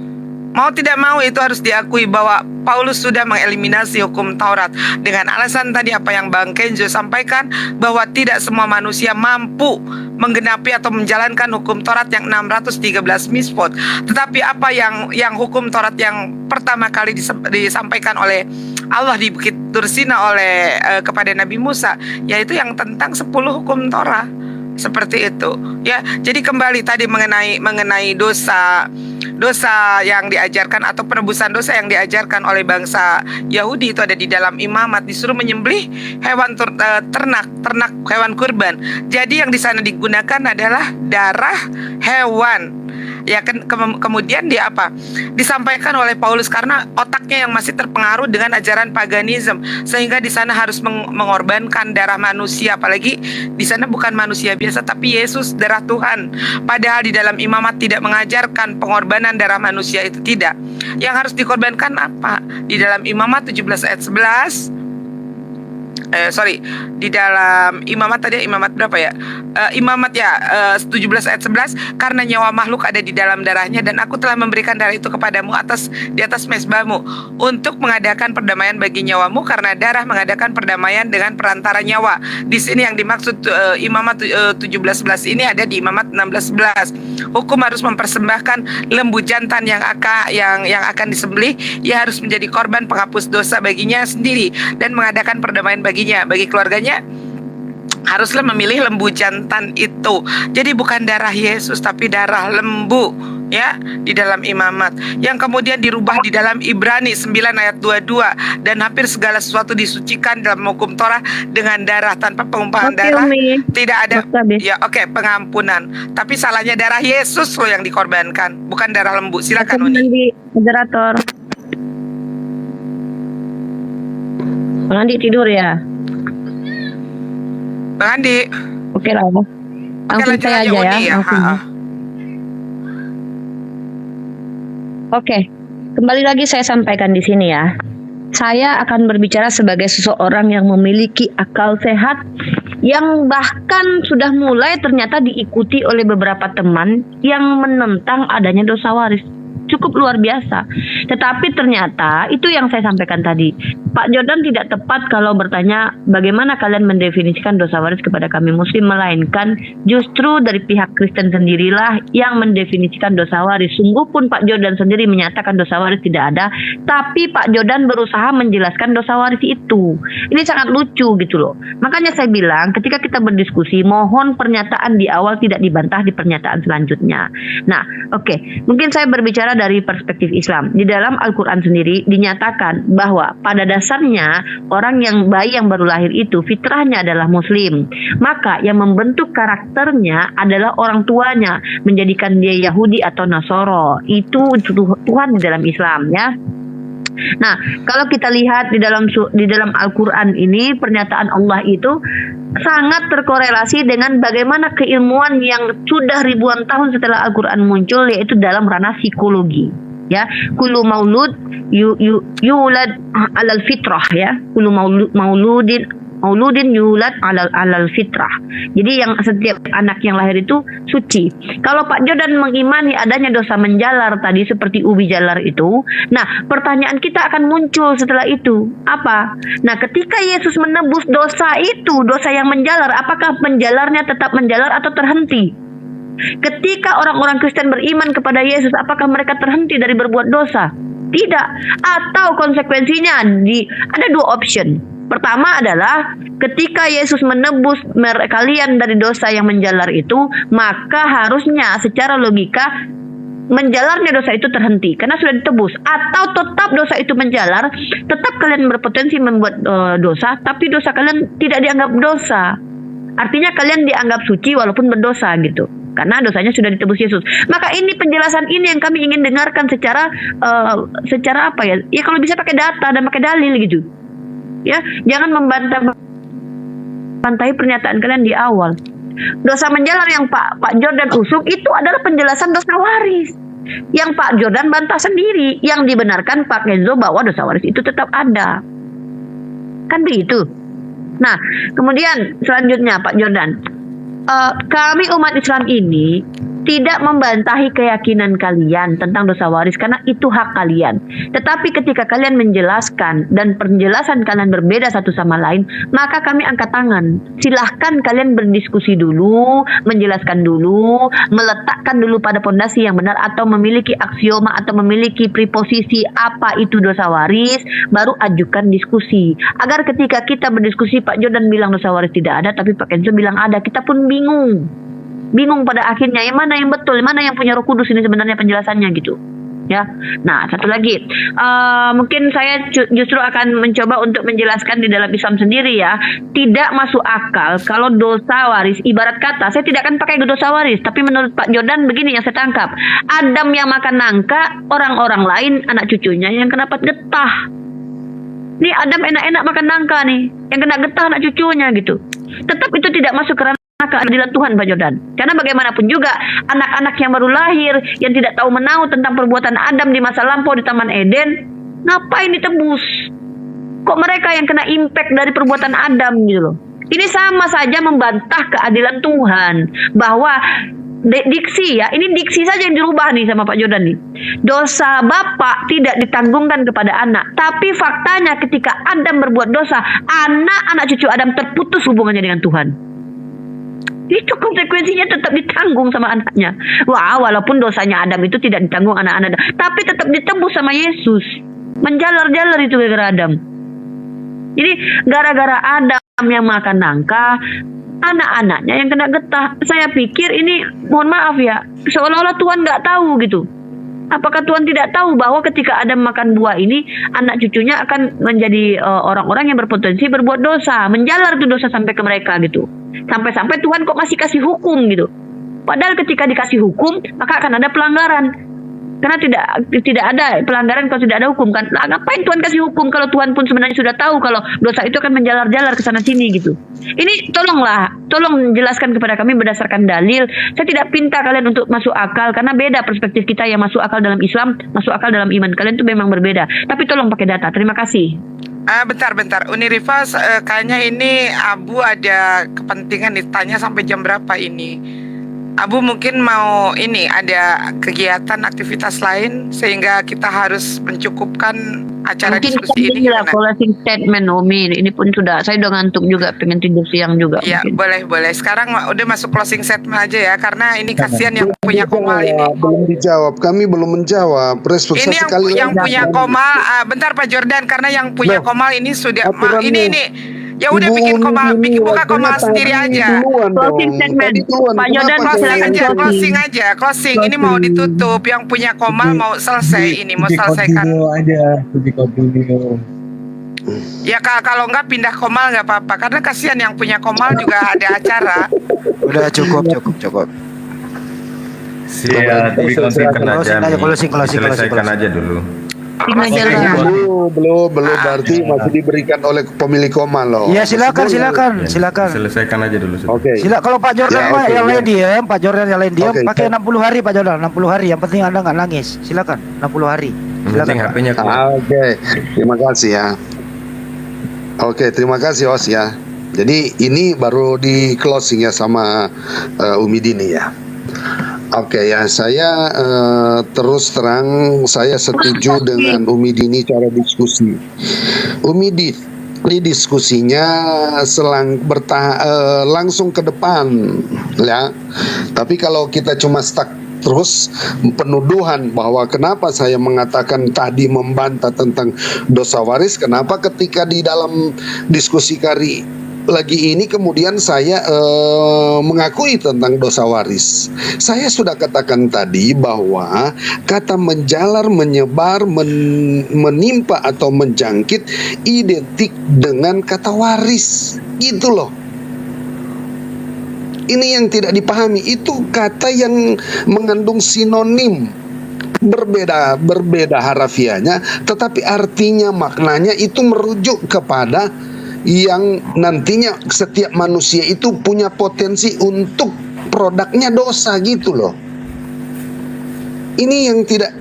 Mau tidak mau itu harus diakui bahwa Paulus sudah mengeliminasi hukum Taurat dengan alasan tadi apa yang Bang Kenzo sampaikan, bahwa tidak semua manusia mampu menggenapi atau menjalankan hukum Taurat yang 613 mitzvot. Tetapi apa yang hukum Taurat yang pertama kali disampaikan oleh Allah di Bukit Tursina oleh kepada Nabi Musa, yaitu yang tentang 10 hukum Taurat. Seperti itu, ya. Jadi kembali tadi mengenai dosa yang diajarkan atau penebusan dosa yang diajarkan oleh bangsa Yahudi itu ada di dalam imamat, disuruh menyembelih hewan ternak hewan kurban. Jadi yang di sana digunakan adalah darah hewan. Ya kan, kemudian dia disampaikan oleh Paulus karena otaknya yang masih terpengaruh dengan ajaran paganisme, sehingga di sana harus mengorbankan darah manusia, apalagi di sana bukan manusia biasa tapi Yesus, darah Tuhan. Padahal di dalam imamat tidak mengajarkan pengorbanan darah manusia, itu tidak. Yang harus dikorbankan apa? Di dalam imamat 17 ayat 11. Di dalam imamat tadi, imamat berapa ya? Imamat ya 17 ayat 11, karena nyawa makhluk ada di dalam darahnya, dan aku telah memberikan darah itu kepadamu di atas mezbahmu untuk mengadakan perdamaian bagi nyawamu, karena darah mengadakan perdamaian dengan perantara nyawa. Di sini yang dimaksud imamat 17:11 ini ada di imamat 16:11. Hukum harus mempersembahkan lembu jantan yang akan disembelih. Ia harus menjadi korban penghapus dosa baginya sendiri dan mengadakan perdamaian bagi keluarganya. Haruslah memilih lembu jantan itu. Jadi bukan darah Yesus tapi darah lembu, ya, di dalam imamat, yang kemudian dirubah di dalam Ibrani 9 ayat 22, dan hampir segala sesuatu disucikan dalam hukum Torah dengan darah. Tanpa pengumpahan darah tidak ada pengampunan. Tapi salahnya darah Yesus loh yang dikorbankan, bukan darah lembu. Silakan Uni. Moderator. Bang Andi tidur ya? Bang Andi. Oke lah. Langsung saya aja Uni, ya. Oke, kembali lagi saya sampaikan di sini ya. Saya akan berbicara sebagai seseorang yang memiliki akal sehat, yang bahkan sudah mulai ternyata diikuti oleh beberapa teman yang menentang adanya dosa waris. Cukup luar biasa. Tetapi ternyata itu yang saya sampaikan tadi. Pak Jordan tidak tepat kalau bertanya bagaimana kalian mendefinisikan dosa waris kepada kami Muslim, melainkan justru dari pihak Kristen sendirilah yang mendefinisikan dosa waris. Sungguh pun Pak Jordan sendiri menyatakan dosa waris tidak ada, tapi Pak Jordan berusaha menjelaskan dosa waris itu. Ini sangat lucu gitu loh. Makanya saya bilang ketika kita berdiskusi, mohon pernyataan di awal tidak dibantah di pernyataan selanjutnya. Nah, oke. Mungkin saya berbicara dari perspektif Islam. Di dalam Al-Quran sendiri dinyatakan bahwa pada dasarnya orang yang bayi yang baru lahir itu fitrahnya adalah Muslim. Maka yang membentuk karakternya adalah orang tuanya, menjadikan dia Yahudi atau Nasoro. Itu Tuhan di dalam Islam, ya. Nah, kalau kita lihat di dalam Al-Quran ini, pernyataan Allah itu sangat terkorelasi dengan bagaimana keilmuan yang sudah ribuan tahun setelah Al-Quran muncul, yaitu dalam ranah psikologi. Ya, kullu maulud yulad alal fitrah, ya. Kullu mauludin yulad alal fitrah. Jadi yang setiap anak yang lahir itu suci. Kalau Pak Jordan mengimani adanya dosa menjalar tadi seperti ubi jalar itu, nah pertanyaan kita akan muncul setelah itu. Apa? Nah, ketika Yesus menebus dosa itu, dosa yang menjalar, apakah menjalarnya tetap menjalar atau terhenti? Ketika orang-orang Kristen beriman kepada Yesus, apakah mereka terhenti dari berbuat dosa? Tidak. Atau konsekuensinya ada dua option. Pertama adalah ketika Yesus menebus kalian dari dosa yang menjalar itu, maka harusnya secara logika menjalarnya dosa itu terhenti karena sudah ditebus. Atau tetap dosa itu menjalar, tetap kalian berpotensi membuat dosa, tapi dosa kalian tidak dianggap dosa. Artinya kalian dianggap suci walaupun berdosa gitu, karena dosanya sudah ditebus Yesus. Maka ini penjelasan ini yang kami ingin dengarkan secara apa ya? Ya kalau bisa pakai data dan pakai dalil gitu. Ya, jangan membantah pernyataan kalian di awal. Dosa menjalar yang Pak Jordan usung itu adalah penjelasan dosa waris yang Pak Jordan bantah sendiri, yang dibenarkan Pak Kenzo bahwa dosa waris itu tetap ada. Kan begitu. Nah, kemudian selanjutnya Pak Jordan, kami umat Islam ini tidak membantahi keyakinan kalian tentang dosa waris karena itu hak kalian. Tetapi ketika kalian menjelaskan dan penjelasan kalian berbeda satu sama lain, maka kami angkat tangan. Silahkan kalian berdiskusi dulu, menjelaskan dulu, meletakkan dulu pada pondasi yang benar atau memiliki aksioma atau memiliki preposisi apa itu dosa waris, baru ajukan diskusi. Agar ketika kita berdiskusi Pak Jordan bilang dosa waris tidak ada, tapi Pak Kenzo bilang ada, kita pun bingung pada akhirnya yang mana yang betul, mana yang punya Roh Kudus ini sebenarnya penjelasannya gitu. Ya, nah satu lagi, mungkin saya justru akan mencoba untuk menjelaskan di dalam Islam sendiri ya, tidak masuk akal kalau dosa waris, ibarat kata, saya tidak akan pakai dosa waris, tapi menurut Pak Jordan begini yang saya tangkap, Adam yang makan nangka, orang-orang lain, anak cucunya yang kena getah. Nih Adam enak-enak makan nangka nih, yang kena getah anak cucunya gitu. Tetap itu tidak masuk ke keadilan Tuhan Pak Jordan. Karena bagaimanapun juga anak-anak yang baru lahir yang tidak tahu menahu tentang perbuatan Adam di masa lampau di Taman Eden, ngapain ditebus? Kok mereka yang kena impact dari perbuatan Adam gitu loh. Ini sama saja membantah keadilan Tuhan bahwa diksi ya, ini diksi saja yang dirubah nih sama Pak Jordan nih. Dosa bapak tidak ditanggungkan kepada anak, tapi faktanya ketika Adam berbuat dosa, anak-anak cucu Adam terputus hubungannya dengan Tuhan. Itu konsekuensinya tetap ditanggung sama anaknya. Wah, walaupun dosanya Adam itu tidak ditanggung anak-anak, tapi tetap ditebus sama Yesus. Menjalar-jalar itu gara-gara Adam. Jadi gara-gara Adam yang makan nangka, anak-anaknya yang kena getah. Saya pikir ini, mohon maaf ya, seolah-olah Tuhan nggak tahu gitu. Apakah Tuhan tidak tahu bahwa ketika Adam makan buah ini, anak cucunya akan menjadi orang-orang yang berpotensi berbuat dosa, menjalar itu dosa sampai ke mereka gitu. Sampai-sampai Tuhan kok masih kasih hukum gitu. Padahal ketika dikasih hukum, maka akan ada pelanggaran. Karena tidak ada pelanggaran kalau tidak ada hukum kan. Nah, ngapain Tuhan kasih hukum kalau Tuhan pun sebenarnya sudah tahu kalau dosa itu akan menjalar-jalar ke sana sini gitu. Ini tolong jelaskan kepada kami berdasarkan dalil. Saya tidak pinta kalian untuk masuk akal karena beda perspektif kita yang masuk akal dalam Islam, masuk akal dalam iman kalian itu memang berbeda. Tapi tolong pakai data. Terima kasih. Bentar. Uniriva kayaknya ini Abu ada kepentingan ditanya sampai jam berapa ini. Abu mungkin mau ini ada kegiatan aktivitas lain sehingga kita harus mencukupkan acara mungkin diskusi ini. Mungkin closing statement Umi. Ini pun saya udah ngantuk juga, pengen tidur siang juga. Ya boleh. Sekarang udah masuk closing statement aja ya karena ini kasihan yang punya Komal ini. Belum dijawab, kami belum menjawab. Ini yang punya Komal, bentar Pak Jordan karena yang punya Komal ini sudah ini. Ya udah bikin buka Komal sendiri aja. Closing statement. Pak Jordan closing aja. Ini mau ditutup. Yang punya Komal mau selesai ini, mau selesaikan. Ya kalau nggak pindah Komal nggak apa-apa. Karena kasihan yang punya Komal juga ada acara. Udah cukup. Siap, dikonsikan aja. Selesaikan aja dulu. Belum berarti masih diberikan oleh pemilik Komal loh. Ya silakan. Selesaikan aja dulu. Oke. Silakan kalau Pak Jordan yang lain diam, Pak Jordan yang lain diam, pakai 60 hari Pak Jordan, 60 hari. Yang penting Anda nggak nangis. Silakan 60 hari. Silakan HP-nya keluar. Oke. Terima kasih ya. Oke, terima kasih Os ya. Jadi ini baru di closing ya sama Umi Dini ya. Oke ya, saya terus terang saya setuju dengan Umi Dini cara diskusi. Umi Dini diskusinya langsung ke depan ya. Tapi kalau kita cuma stuck terus penuduhan bahwa kenapa saya mengatakan tadi membantah tentang dosa waris, kenapa ketika di dalam diskusi kali lagi ini kemudian saya mengakui tentang dosa waris. Saya sudah katakan tadi bahwa kata menjalar, menyebar, menimpa atau menjangkit identik dengan kata waris. Gitu loh. Ini yang tidak dipahami, itu kata yang mengandung sinonim. Berbeda harafiahnya, tetapi artinya, maknanya itu merujuk kepada yang nantinya setiap manusia itu punya potensi untuk produknya dosa gitu loh. Ini yang tidak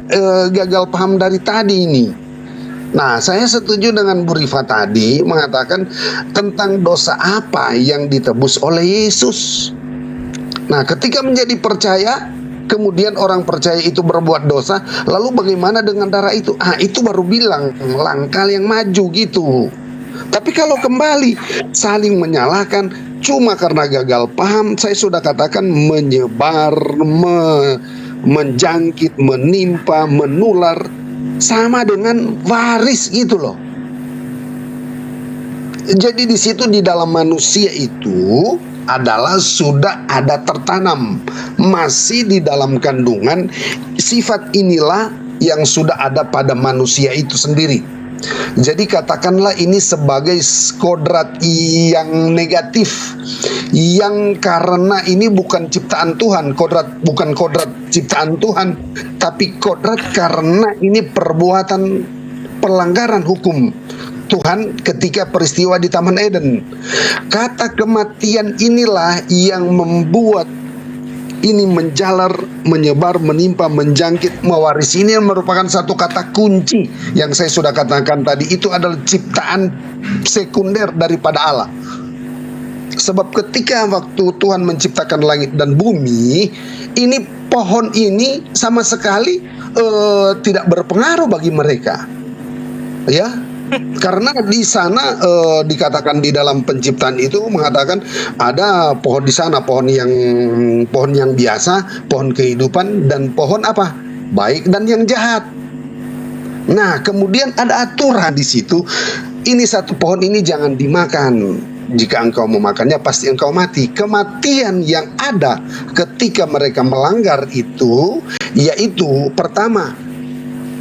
gagal paham dari tadi ini. Nah, saya setuju dengan Bu Rifa tadi mengatakan tentang dosa apa yang ditebus oleh Yesus. Nah, ketika menjadi percaya, kemudian orang percaya itu berbuat dosa, lalu bagaimana dengan darah itu? Itu baru bilang langkah yang maju gitu. Tapi kalau kembali saling menyalahkan cuma karena gagal paham, saya sudah katakan menyebar, menjangkit, menimpa, menular, sama dengan waris gitu loh. Jadi di situ di dalam manusia itu adalah sudah ada tertanam, masih di dalam kandungan sifat inilah yang sudah ada pada manusia itu sendiri. Jadi katakanlah ini sebagai kodrat yang negatif, yang karena ini bukan ciptaan Tuhan, bukan kodrat ciptaan Tuhan, tapi kodrat karena ini perbuatan pelanggaran hukum Tuhan ketika peristiwa di Taman Eden. Kata kematian inilah yang membuat ini menjalar, menyebar, menimpa, menjangkit, mewarisi. Ini yang merupakan satu kata kunci yang saya sudah katakan tadi. Itu adalah ciptaan sekunder daripada Allah. Sebab ketika waktu Tuhan menciptakan langit dan bumi, ini pohon ini sama sekali tidak berpengaruh bagi mereka. Ya, karena di sana dikatakan di dalam penciptaan itu mengatakan ada pohon di sana, pohon yang biasa, pohon kehidupan, dan pohon apa? Baik dan yang jahat. Nah, kemudian ada aturan di situ. Ini satu pohon ini jangan dimakan. Jika engkau memakannya pasti engkau mati. Kematian yang ada ketika mereka melanggar itu, yaitu pertama,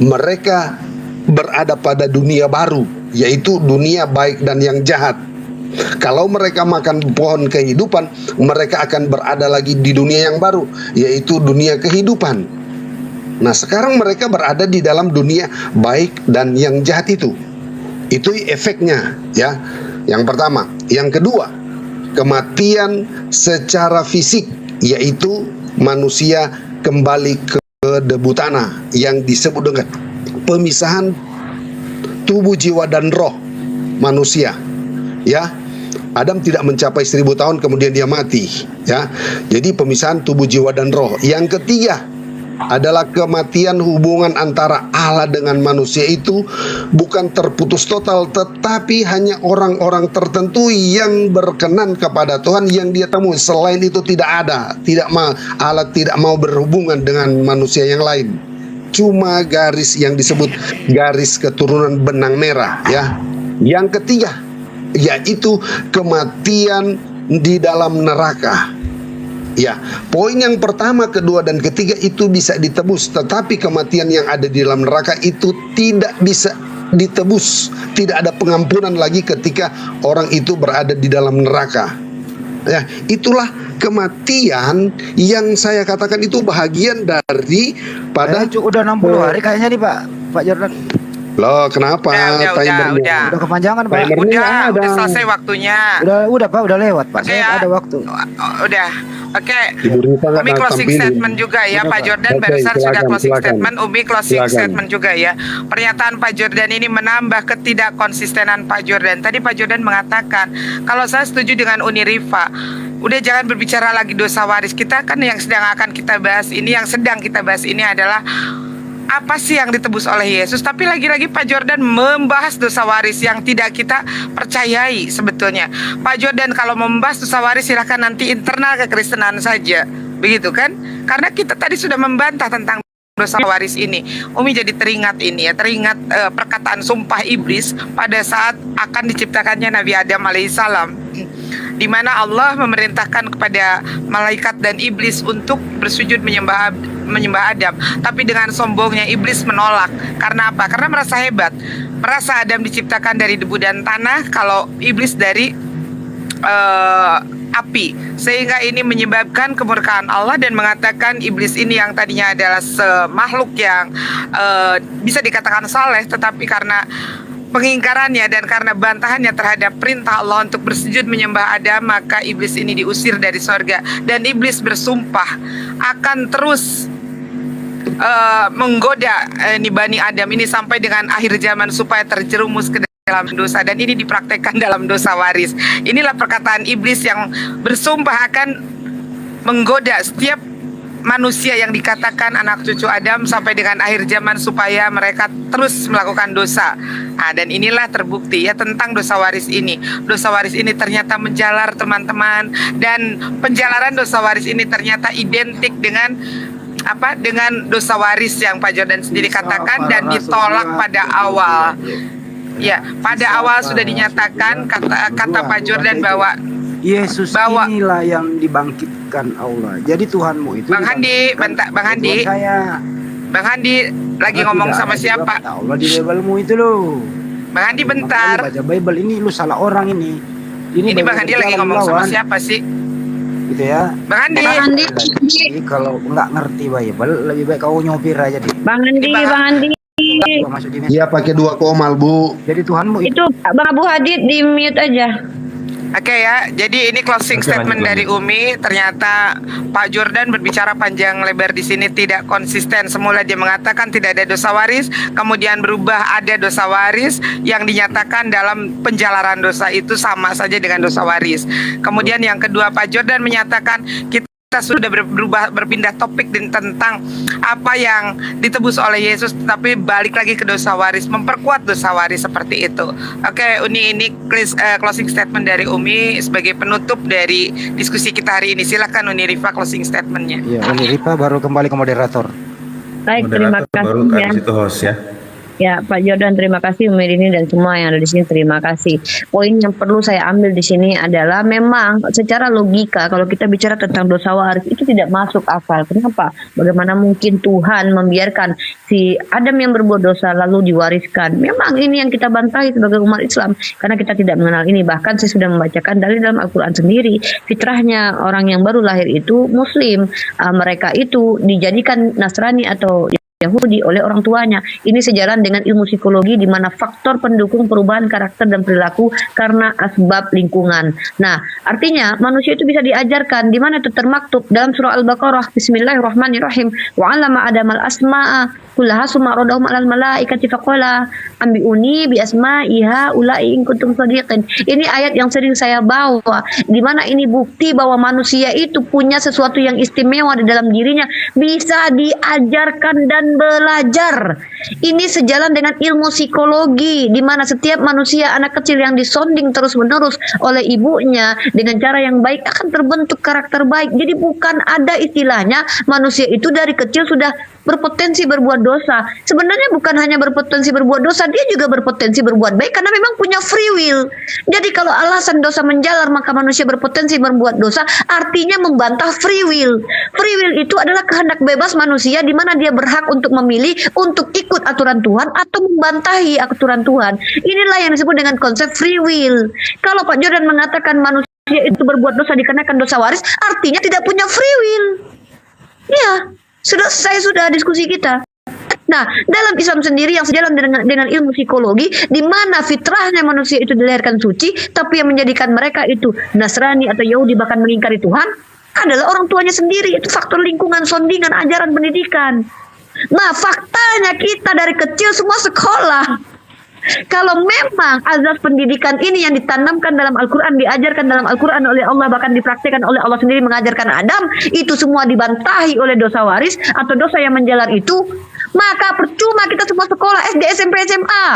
mereka berada pada dunia baru, yaitu dunia baik dan yang jahat. Kalau mereka makan pohon kehidupan, mereka akan berada lagi di dunia yang baru, yaitu dunia kehidupan. Nah, sekarang mereka berada di dalam dunia baik dan yang jahat itu. Itu efeknya, ya. Yang pertama. Yang kedua, kematian secara fisik, yaitu manusia kembali ke debu tanah yang disebut dengan pemisahan tubuh, jiwa, dan roh manusia. Ya, Adam tidak mencapai 1000 tahun kemudian dia mati. Ya, jadi pemisahan tubuh, jiwa, dan roh. Yang ketiga adalah kematian hubungan antara Allah dengan manusia itu bukan terputus total, tetapi hanya orang-orang tertentu yang berkenan kepada Tuhan yang dia temui. Selain itu tidak ada, Allah tidak mau berhubungan dengan manusia yang lain. Cuma garis yang disebut garis keturunan benang merah, ya. Yang ketiga yaitu kematian di dalam neraka. Ya, poin yang pertama, kedua, dan ketiga itu bisa ditebus, tetapi kematian yang ada di dalam neraka itu tidak bisa ditebus. Tidak ada pengampunan lagi ketika orang itu berada di dalam neraka. Ya, itulah kematian yang saya katakan itu bahagian dari pada udah 60 hari kayaknya nih Pak Jordan. Loh, kenapa? Udah kepanjangan Pak. Udah selesai waktunya. Udah Pak, udah lewat Pak. Saya ada waktu. Udah. Oke. Umi closing statement juga ya, Pak Jordan barusan sudah closing statement. Umi closing statement juga ya. Pernyataan Pak Jordan ini menambah ketidakkonsistenan Pak Jordan. Tadi Pak Jordan mengatakan, kalau saya setuju dengan Uni Rifa, udah jangan berbicara lagi dosa waris. Kita kan yang sedang kita bahas ini adalah apa sih yang ditebus oleh Yesus. Tapi lagi-lagi Pak Jordan membahas dosa waris yang tidak kita percayai sebetulnya. Pak Jordan kalau membahas dosa waris silahkan nanti internal kekristenan saja, begitu kan? Karena kita tadi sudah membantah tentang dosa waris ini. Umi jadi teringat perkataan sumpah iblis pada saat akan diciptakannya Nabi Adam alaihissalam, di mana Allah memerintahkan kepada malaikat dan iblis untuk bersujud menyembah Adam. Tapi dengan sombongnya iblis menolak. Karena apa? Karena merasa hebat. Merasa Adam diciptakan dari debu dan tanah, kalau iblis dari api. Sehingga ini menyebabkan kemurkaan Allah dan mengatakan iblis ini yang tadinya adalah makhluk yang bisa dikatakan saleh, tetapi karena pengingkarannya dan karena bantahannya terhadap perintah Allah untuk bersujud menyembah Adam, maka iblis ini diusir dari sorga. Dan iblis bersumpah akan terus menggoda Bani Adam ini sampai dengan akhir zaman supaya terjerumus ke dalam dosa, dan ini dipraktekkan dalam dosa waris. Inilah perkataan iblis yang bersumpah akan menggoda setiap manusia yang dikatakan anak cucu Adam sampai dengan akhir zaman supaya mereka terus melakukan dosa. Dan inilah terbukti ya tentang dosa waris ini. Dosa waris ini ternyata menjalar teman-teman, dan penjalaran dosa waris ini ternyata identik dengan dengan dosa waris yang Pak Jordan sendiri katakan dan ditolak pada awal. Ya, pada awal sudah dinyatakan kata Pak Jordan bahwa Yesus inilah yang dibangkitkan Allah. Jadi Tuhanmu itu. Bang Handi, Bang Handi. Bang Handi lagi ngomong sama siapa? Allah di Bible-mu itu loh. Bang Handi bentar. Baca Bible ini lu salah orang ini. Ini Bang Handi lagi ngomong sama siapa sih? Gitu ya. Bang Handi. Jadi kalau nggak ngerti Bible lebih baik kau nyopir aja deh. Bang Handi. Dia pakai 2 komal, Bu. Jadi Tuhanmu itu Bang Abu Hadid di mute aja. Oke ya, jadi ini closing statement dari Umi. Ternyata Pak Jordan berbicara panjang lebar di sini tidak konsisten. Semula dia mengatakan tidak ada dosa waris, kemudian berubah ada dosa waris yang dinyatakan dalam penjalaran dosa itu sama saja dengan dosa waris. Kemudian yang kedua, Pak Jordan menyatakan kita sudah berpindah topik tentang apa yang ditebus oleh Yesus, tapi balik lagi ke dosa waris, memperkuat dosa waris seperti itu. Oke, ini closing statement dari Umi sebagai penutup dari diskusi kita hari ini. Silakan Uni Rifa closing statementnya. Ya, Uni Rifa baru kembali ke moderator. Baik, terima kasih. Baru kan situ host ya. Ya, Pak Jordan, terima kasih, Umi Rini dan semua yang ada di sini, terima kasih. Poin yang perlu saya ambil di sini adalah memang secara logika kalau kita bicara tentang dosa waris itu tidak masuk akal. Kenapa? Bagaimana mungkin Tuhan membiarkan si Adam yang berbuat dosa lalu diwariskan? Memang ini yang kita bantahi sebagai umat Islam karena kita tidak mengenal ini. Bahkan saya sudah membacakan dari dalam Al-Quran sendiri, fitrahnya orang yang baru lahir itu Muslim, mereka itu dijadikan Nasrani atau Yahudi oleh orang tuanya. Ini sejalan dengan ilmu psikologi di mana faktor pendukung perubahan karakter dan perilaku karena asbab lingkungan. Nah, artinya manusia itu bisa diajarkan di mana itu termaktub dalam surah Al-Baqarah. Bismillahirrahmanirrahim. Wa 'allama Adamal asma'a kullaha summa radahum 'alal malaikati faqala ambiuni bi asma'iha ulai in kuntum shadiqin. Ini ayat yang sering saya bawa di mana ini bukti bahwa manusia itu punya sesuatu yang istimewa di dalam dirinya, bisa diajarkan dan belajar. Ini sejalan dengan ilmu psikologi di mana setiap manusia anak kecil yang disonding terus-menerus oleh ibunya dengan cara yang baik akan terbentuk karakter baik. Jadi bukan ada istilahnya manusia itu dari kecil sudah berpotensi berbuat dosa. Sebenarnya bukan hanya berpotensi berbuat dosa, dia juga berpotensi berbuat baik karena memang punya free will. Jadi kalau alasan dosa menjalar maka manusia berpotensi berbuat dosa, artinya membantah free will. Free will itu adalah kehendak bebas manusia di mana dia berhak untuk memilih untuk ikut aturan Tuhan atau membantahi aturan Tuhan. Inilah yang disebut dengan konsep free will. Kalau Pak Jordan mengatakan manusia itu berbuat dosa dikarenakan dosa waris, artinya tidak punya free will. Ya, saya sudah diskusi kita. Nah, dalam Islam sendiri yang sejalan dengan ilmu psikologi, di mana fitrahnya manusia itu dilahirkan suci, tapi yang menjadikan mereka itu Nasrani atau Yahudi bahkan mengingkari Tuhan adalah orang tuanya sendiri. Itu faktor lingkungan, sondingan, ajaran pendidikan. Nah, faktanya kita dari kecil semua sekolah. Kalau memang azas pendidikan ini yang ditanamkan dalam Al-Quran, diajarkan dalam Al-Quran oleh Allah, bahkan dipraktikkan oleh Allah sendiri mengajarkan Adam, itu semua dibantahi oleh dosa waris atau dosa yang menjalar itu, maka percuma kita semua sekolah SD, SMP, SMA.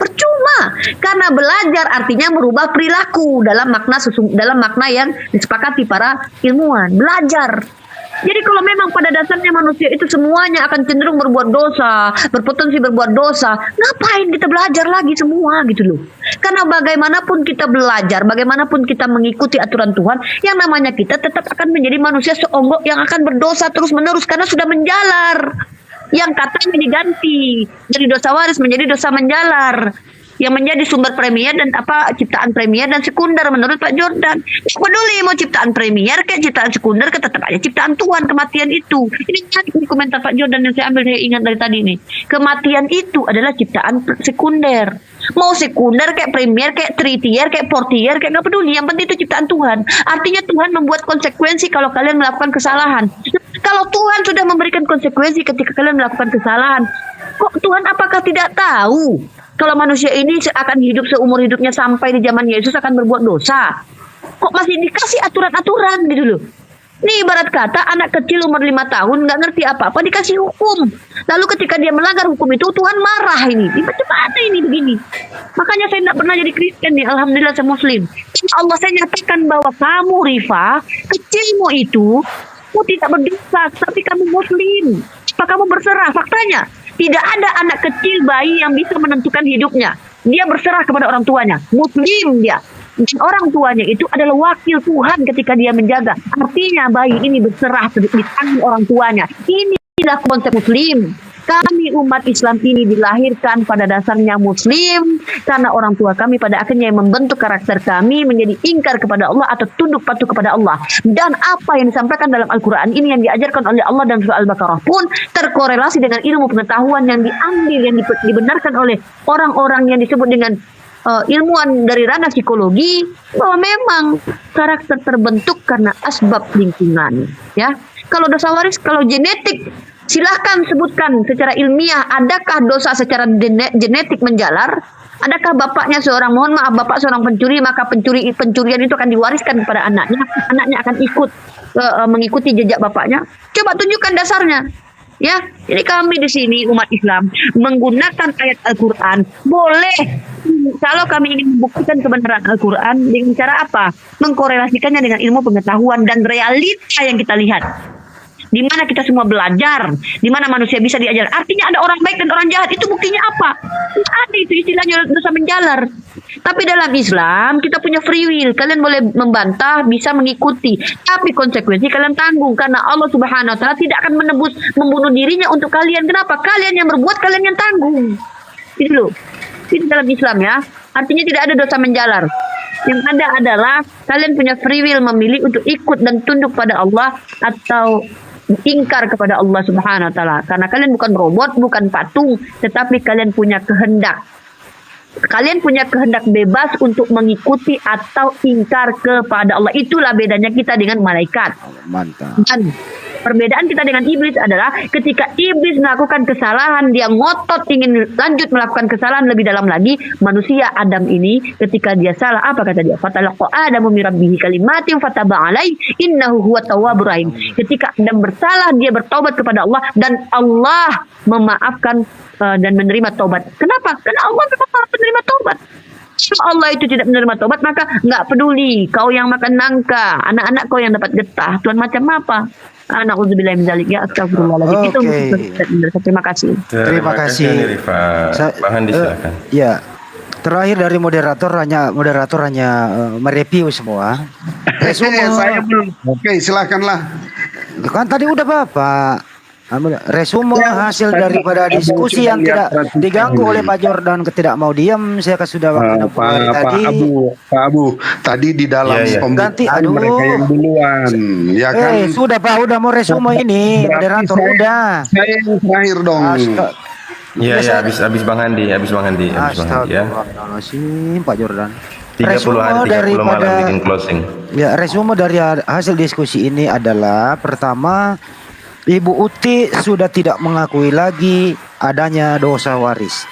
Percuma, karena belajar artinya merubah perilaku dalam makna yang disepakati para ilmuwan. Belajar. Jadi kalau memang pada dasarnya manusia itu semuanya akan cenderung berbuat dosa, berpotensi berbuat dosa, ngapain kita belajar lagi semua gitu loh. Karena bagaimanapun kita belajar, bagaimanapun kita mengikuti aturan Tuhan, yang namanya kita tetap akan menjadi manusia seonggok yang akan berdosa terus-menerus karena sudah menjalar. Yang katanya diganti dari dosa waris menjadi dosa menjalar, yang menjadi sumber premier dan ciptaan premier dan sekunder menurut Pak Jordan. Tidak peduli mau ciptaan premier kayak ciptaan sekunder, tetap aja ciptaan Tuhan. Kematian itu, ini komentar Pak Jordan yang saya ambil, saya ingat dari tadi nih. Kematian itu adalah ciptaan sekunder. Mau sekunder kayak premier, kayak tritier, kayak portier, kayak nggak peduli. Yang penting itu ciptaan Tuhan. Artinya Tuhan membuat konsekuensi kalau kalian melakukan kesalahan. Kalau Tuhan sudah memberikan konsekuensi ketika kalian melakukan kesalahan, kok Tuhan apakah tidak tahu kalau manusia ini akan hidup seumur hidupnya sampai di zaman Yesus akan berbuat dosa? kok masih dikasih aturan-aturan gitu loh. Ini ibarat kata anak kecil umur 5 tahun nggak ngerti apa-apa dikasih hukum. Lalu ketika dia melanggar hukum itu Tuhan marah ini. Macam mana ini begini? Makanya saya tidak pernah jadi Kristen nih. Alhamdulillah saya Muslim. Allah saya nyatakan bahwa kamu Rifa, kecilmu itu kamu tidak berdosa, tapi kamu Muslim. Apa kamu berserah? Faktanya tidak ada anak kecil bayi yang bisa menentukan hidupnya. Dia berserah kepada orang tuanya. Muslim dia. Dan orang tuanya itu adalah wakil Tuhan ketika dia menjaga. Artinya bayi ini berserah di tangan orang tuanya. Inilah konsep Muslim. Kami umat Islam ini dilahirkan pada dasarnya Muslim karena orang tua kami pada akhirnya yang membentuk karakter kami menjadi ingkar kepada Allah atau tunduk patuh kepada Allah. Dan apa yang disampaikan dalam Al-Quran ini yang diajarkan oleh Allah dan surah Al-Baqarah pun terkorelasi dengan ilmu pengetahuan yang diambil, yang dibenarkan oleh orang-orang yang disebut dengan ilmuwan dari ranah psikologi, bahwa memang karakter terbentuk karena asbab lingkungan. Ya, kalau dosa waris, kalau genetik, silahkan sebutkan secara ilmiah, adakah dosa secara genetik menjalar? Adakah bapaknya seorang, mohon maaf, bapak seorang pencuri, maka pencurian itu akan diwariskan kepada anaknya, anaknya akan ikut mengikuti jejak bapaknya? Coba tunjukkan dasarnya. Ya, jadi kami di sini umat Islam menggunakan ayat Al-Quran boleh kalau kami ingin membuktikan kebenaran Al-Quran dengan cara apa? Mengkorelasikannya dengan ilmu pengetahuan dan realita yang kita lihat. Di mana kita semua belajar, di mana manusia bisa diajar. Artinya ada orang baik dan orang jahat. Itu buktinya apa? Ada itu istilahnya dosa menjalar. Tapi dalam Islam kita punya free will. Kalian boleh membantah, bisa mengikuti. Tapi konsekuensi kalian tanggung. Karena Allah Subhanahu Wa Taala tidak akan menebus membunuh dirinya untuk kalian. Kenapa? Kalian yang berbuat, kalian yang tanggung. Itu loh. Itu dalam Islam ya. Artinya tidak ada dosa menjalar. Yang ada adalah kalian punya free will memilih untuk ikut dan tunduk pada Allah atau ingkar kepada Allah Subhanahu Wa Taala. Karena kalian bukan robot, bukan patung, tetapi kalian punya kehendak. Kalian punya kehendak bebas untuk mengikuti atau ingkar kepada Allah. Itulah bedanya kita dengan malaikat. Mantap. Dan perbedaan kita dengan iblis adalah ketika iblis melakukan kesalahan, dia ngotot ingin lanjut melakukan kesalahan lebih dalam lagi. Manusia Adam ini ketika dia salah, apa kata dia? Fatalaqa Adamu min rabbih kalimatin fataba alaihi innahu huwat tawwabur rahim. Ketika Adam bersalah, dia bertaubat kepada Allah dan Allah memaafkan dan menerima taubat. Kenapa? Karena Allah memang penerima taubat. Kalau Allah itu tidak menerima taubat, maka nggak peduli kau yang makan nangka, anak-anak kau yang dapat getah, Tuhan macam apa? Na'udzubillahi min dzalik, ya astagfirullahaladzim. Itu terima kasih. Terima kasih. Bang Handi silakan. Ya. Terakhir dari moderator hanya mereview semua. Saya belum. Oke, silakanlah. Kan tadi udah Bapak. Resume hasil daripada diskusi yang tidak diganggu oleh Pak Jordan, tidak mau diam. Saya kan sudah waktu tadi. Pak Abu, tadi di dalam ganti, mereka yang duluan, ya kan? Sudah Pak, udah mau resume ini, moderator udah. Saya yang terakhir dong. Iya, habis Bang Handi, ya. Astagfirullahaladzim, Pak Jordan. 30 malam bikin closing. Ya, resume dari hasil diskusi ini adalah pertama, Ibu Uti sudah tidak mengakui lagi adanya dosa waris.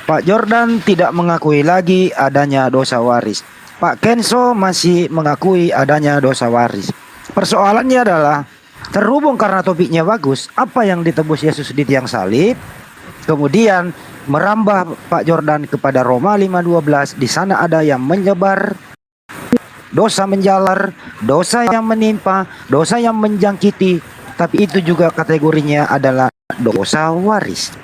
Pak Jordan tidak mengakui lagi adanya dosa waris. Pak Kenso masih mengakui adanya dosa waris. Persoalannya adalah terhubung karena topiknya bagus, apa yang ditebus Yesus di tiang salib, kemudian merambah Pak Jordan kepada Roma 5:12. Di sana ada yang menyebar, dosa menjalar, dosa yang menimpa, dosa yang menjangkiti. Tapi itu juga kategorinya adalah dosa waris.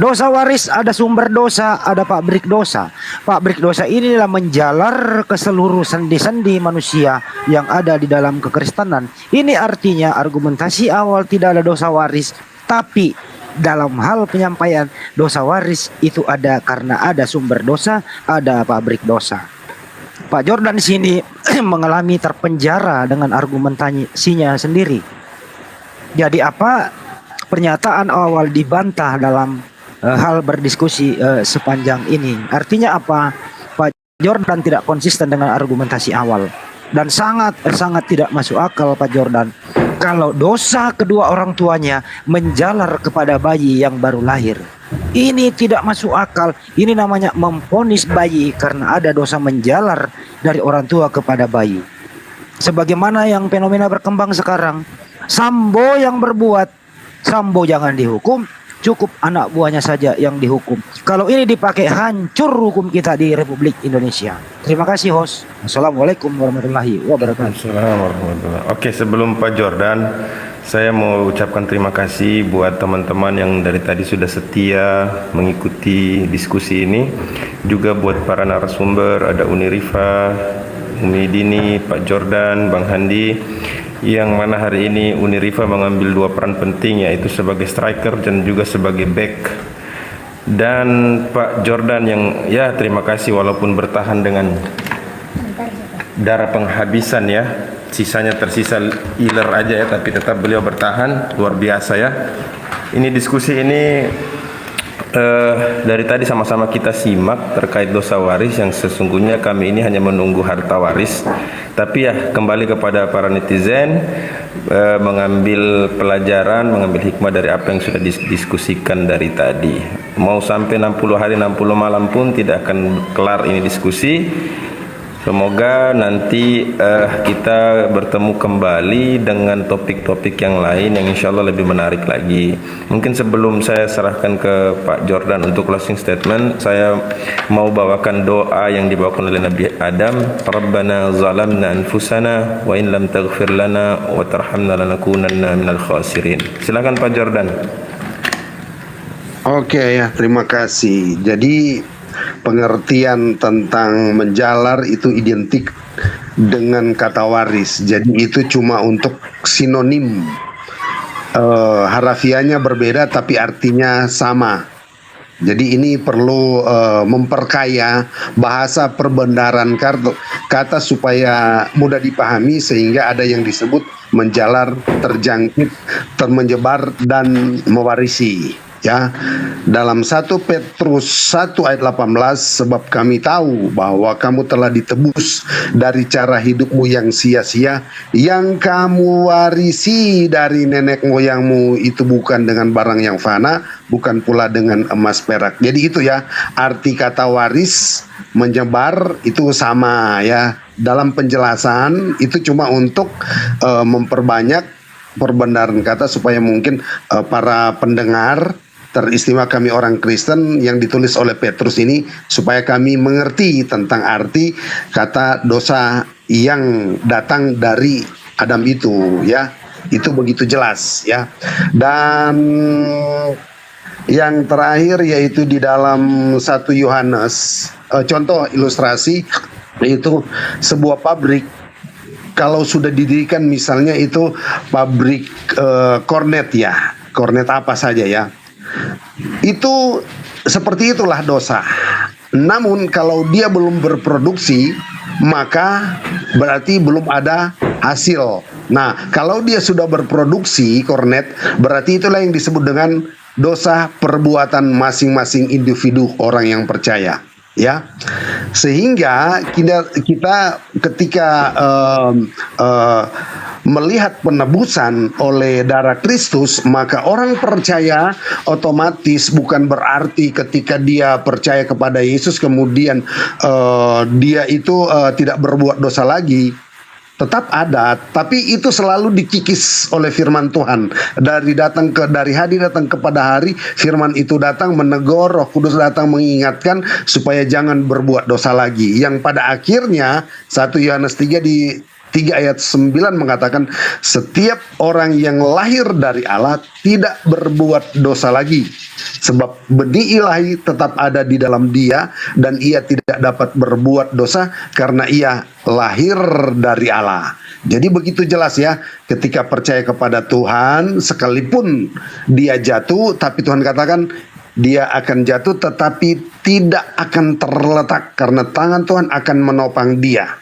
Dosa waris ada sumber dosa, ada pabrik dosa. Pabrik dosa inilah menjalar ke seluruh sendi-sendi manusia yang ada di dalam kekristenan. Ini artinya argumentasi awal tidak ada dosa waris, tapi dalam hal penyampaian dosa waris itu ada karena ada sumber dosa, ada pabrik dosa. Pak Jordan di sini mengalami terpenjara dengan argumentasinya sendiri. Jadi apa pernyataan awal dibantah dalam hal berdiskusi sepanjang ini. Artinya apa? Pak Jordan tidak konsisten dengan argumentasi awal. Dan sangat tidak masuk akal Pak Jordan. Kalau dosa kedua orang tuanya menjalar kepada bayi yang baru lahir. Ini tidak masuk akal. Ini namanya memvonis bayi karena ada dosa menjalar dari orang tua kepada bayi. Sebagaimana yang fenomena berkembang sekarang. Sambo yang berbuat, Sambo jangan dihukum, cukup anak buahnya saja yang dihukum. Kalau ini dipakai, hancur hukum kita di Republik Indonesia. Terima kasih host. Assalamualaikum warahmatullahi wabarakatuh. Assalamualaikum. Oke, sebelum Pak Jordan, saya mau ucapkan terima kasih buat teman-teman yang dari tadi sudah setia mengikuti diskusi ini. Juga buat para narasumber, ada Uni Rifa, Umi Dini, Pak Jordan, Bang Handi, yang mana hari ini Uni Rifa mengambil dua peran penting, yaitu sebagai striker dan juga sebagai back. Dan Pak Jordan yang ya terima kasih walaupun bertahan dengan darah penghabisan ya, sisanya tersisa iler aja ya, tapi tetap beliau bertahan, luar biasa ya. Ini diskusi ini dari tadi sama-sama kita simak terkait dosa waris, yang sesungguhnya kami ini hanya menunggu harta waris. Tapi ya kembali kepada para netizen, mengambil pelajaran, mengambil hikmah dari apa yang sudah didiskusikan dari tadi. Mau sampai 60 hari 60 malam pun tidak akan kelar ini diskusi. Semoga nanti kita bertemu kembali dengan topik-topik yang lain yang insya Allah lebih menarik lagi. Mungkin sebelum saya serahkan ke Pak Jordan untuk closing statement, saya mau bawakan doa yang dibawakan oleh Nabi Adam. Rabbana zalamna anfusana wa in lam taghfir lana wa tarhamna lanakunanna minal khasirin. Silakan Pak Jordan. Oke ya, terima kasih. Jadi pengertian tentang menjalar itu identik dengan kata waris. Jadi itu cuma untuk sinonim. Harafiahnya berbeda tapi artinya sama. Jadi ini perlu memperkaya bahasa perbendaharaan kata supaya mudah dipahami, sehingga ada yang disebut menjalar, terjangkit, termenyebar, dan mewarisi. Ya, dalam 1 Petrus 1 ayat 18, sebab kami tahu bahwa kamu telah ditebus dari cara hidupmu yang sia-sia, yang kamu warisi dari nenek moyangmu, itu bukan dengan barang yang fana, bukan pula dengan emas perak. Jadi itu ya, arti kata waris, menyebar itu sama ya. Dalam penjelasan itu cuma untuk memperbanyak perbendaharaan kata supaya mungkin para pendengar, teristimewa kami orang Kristen, yang ditulis oleh Petrus ini, supaya kami mengerti tentang arti kata dosa yang datang dari Adam itu ya. Itu begitu jelas ya. Dan yang terakhir yaitu di dalam 1 Yohanes, contoh ilustrasi, yaitu sebuah pabrik kalau sudah didirikan, misalnya itu pabrik kornet ya, kornet apa saja ya, itu seperti itulah dosa. Namun kalau dia belum berproduksi, maka berarti belum ada hasil. Nah, kalau dia sudah berproduksi kornet, berarti itulah yang disebut dengan dosa perbuatan masing-masing individu orang yang percaya. Ya, sehingga kita ketika melihat penebusan oleh darah Kristus, maka orang percaya otomatis bukan berarti ketika dia percaya kepada Yesus kemudian dia itu tidak berbuat dosa lagi. Tetap ada, tapi itu selalu dikikis oleh firman Tuhan. Dari hari datang kepada hari, firman itu datang menegur, Roh Kudus datang mengingatkan supaya jangan berbuat dosa lagi. Yang pada akhirnya 1 Yohanes 3 di 3 ayat 9 mengatakan, setiap orang yang lahir dari Allah tidak berbuat dosa lagi, sebab benih ilahi tetap ada di dalam dia, dan ia tidak dapat berbuat dosa karena ia lahir dari Allah. Jadi begitu jelas ya, ketika percaya kepada Tuhan, sekalipun dia jatuh, tapi Tuhan katakan dia akan jatuh tetapi tidak akan terletak, karena tangan Tuhan akan menopang dia.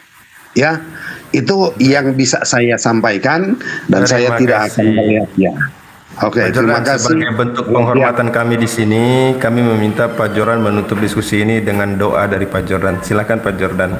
Ya, itu yang bisa saya sampaikan, dan saya tidak akan melihat ya. Oke, terima kasih. Sebagai bentuk penghormatan kami di sini, kami meminta Pak Jordan menutup diskusi ini dengan doa dari Pak Jordan. Silakan Pak Jordan.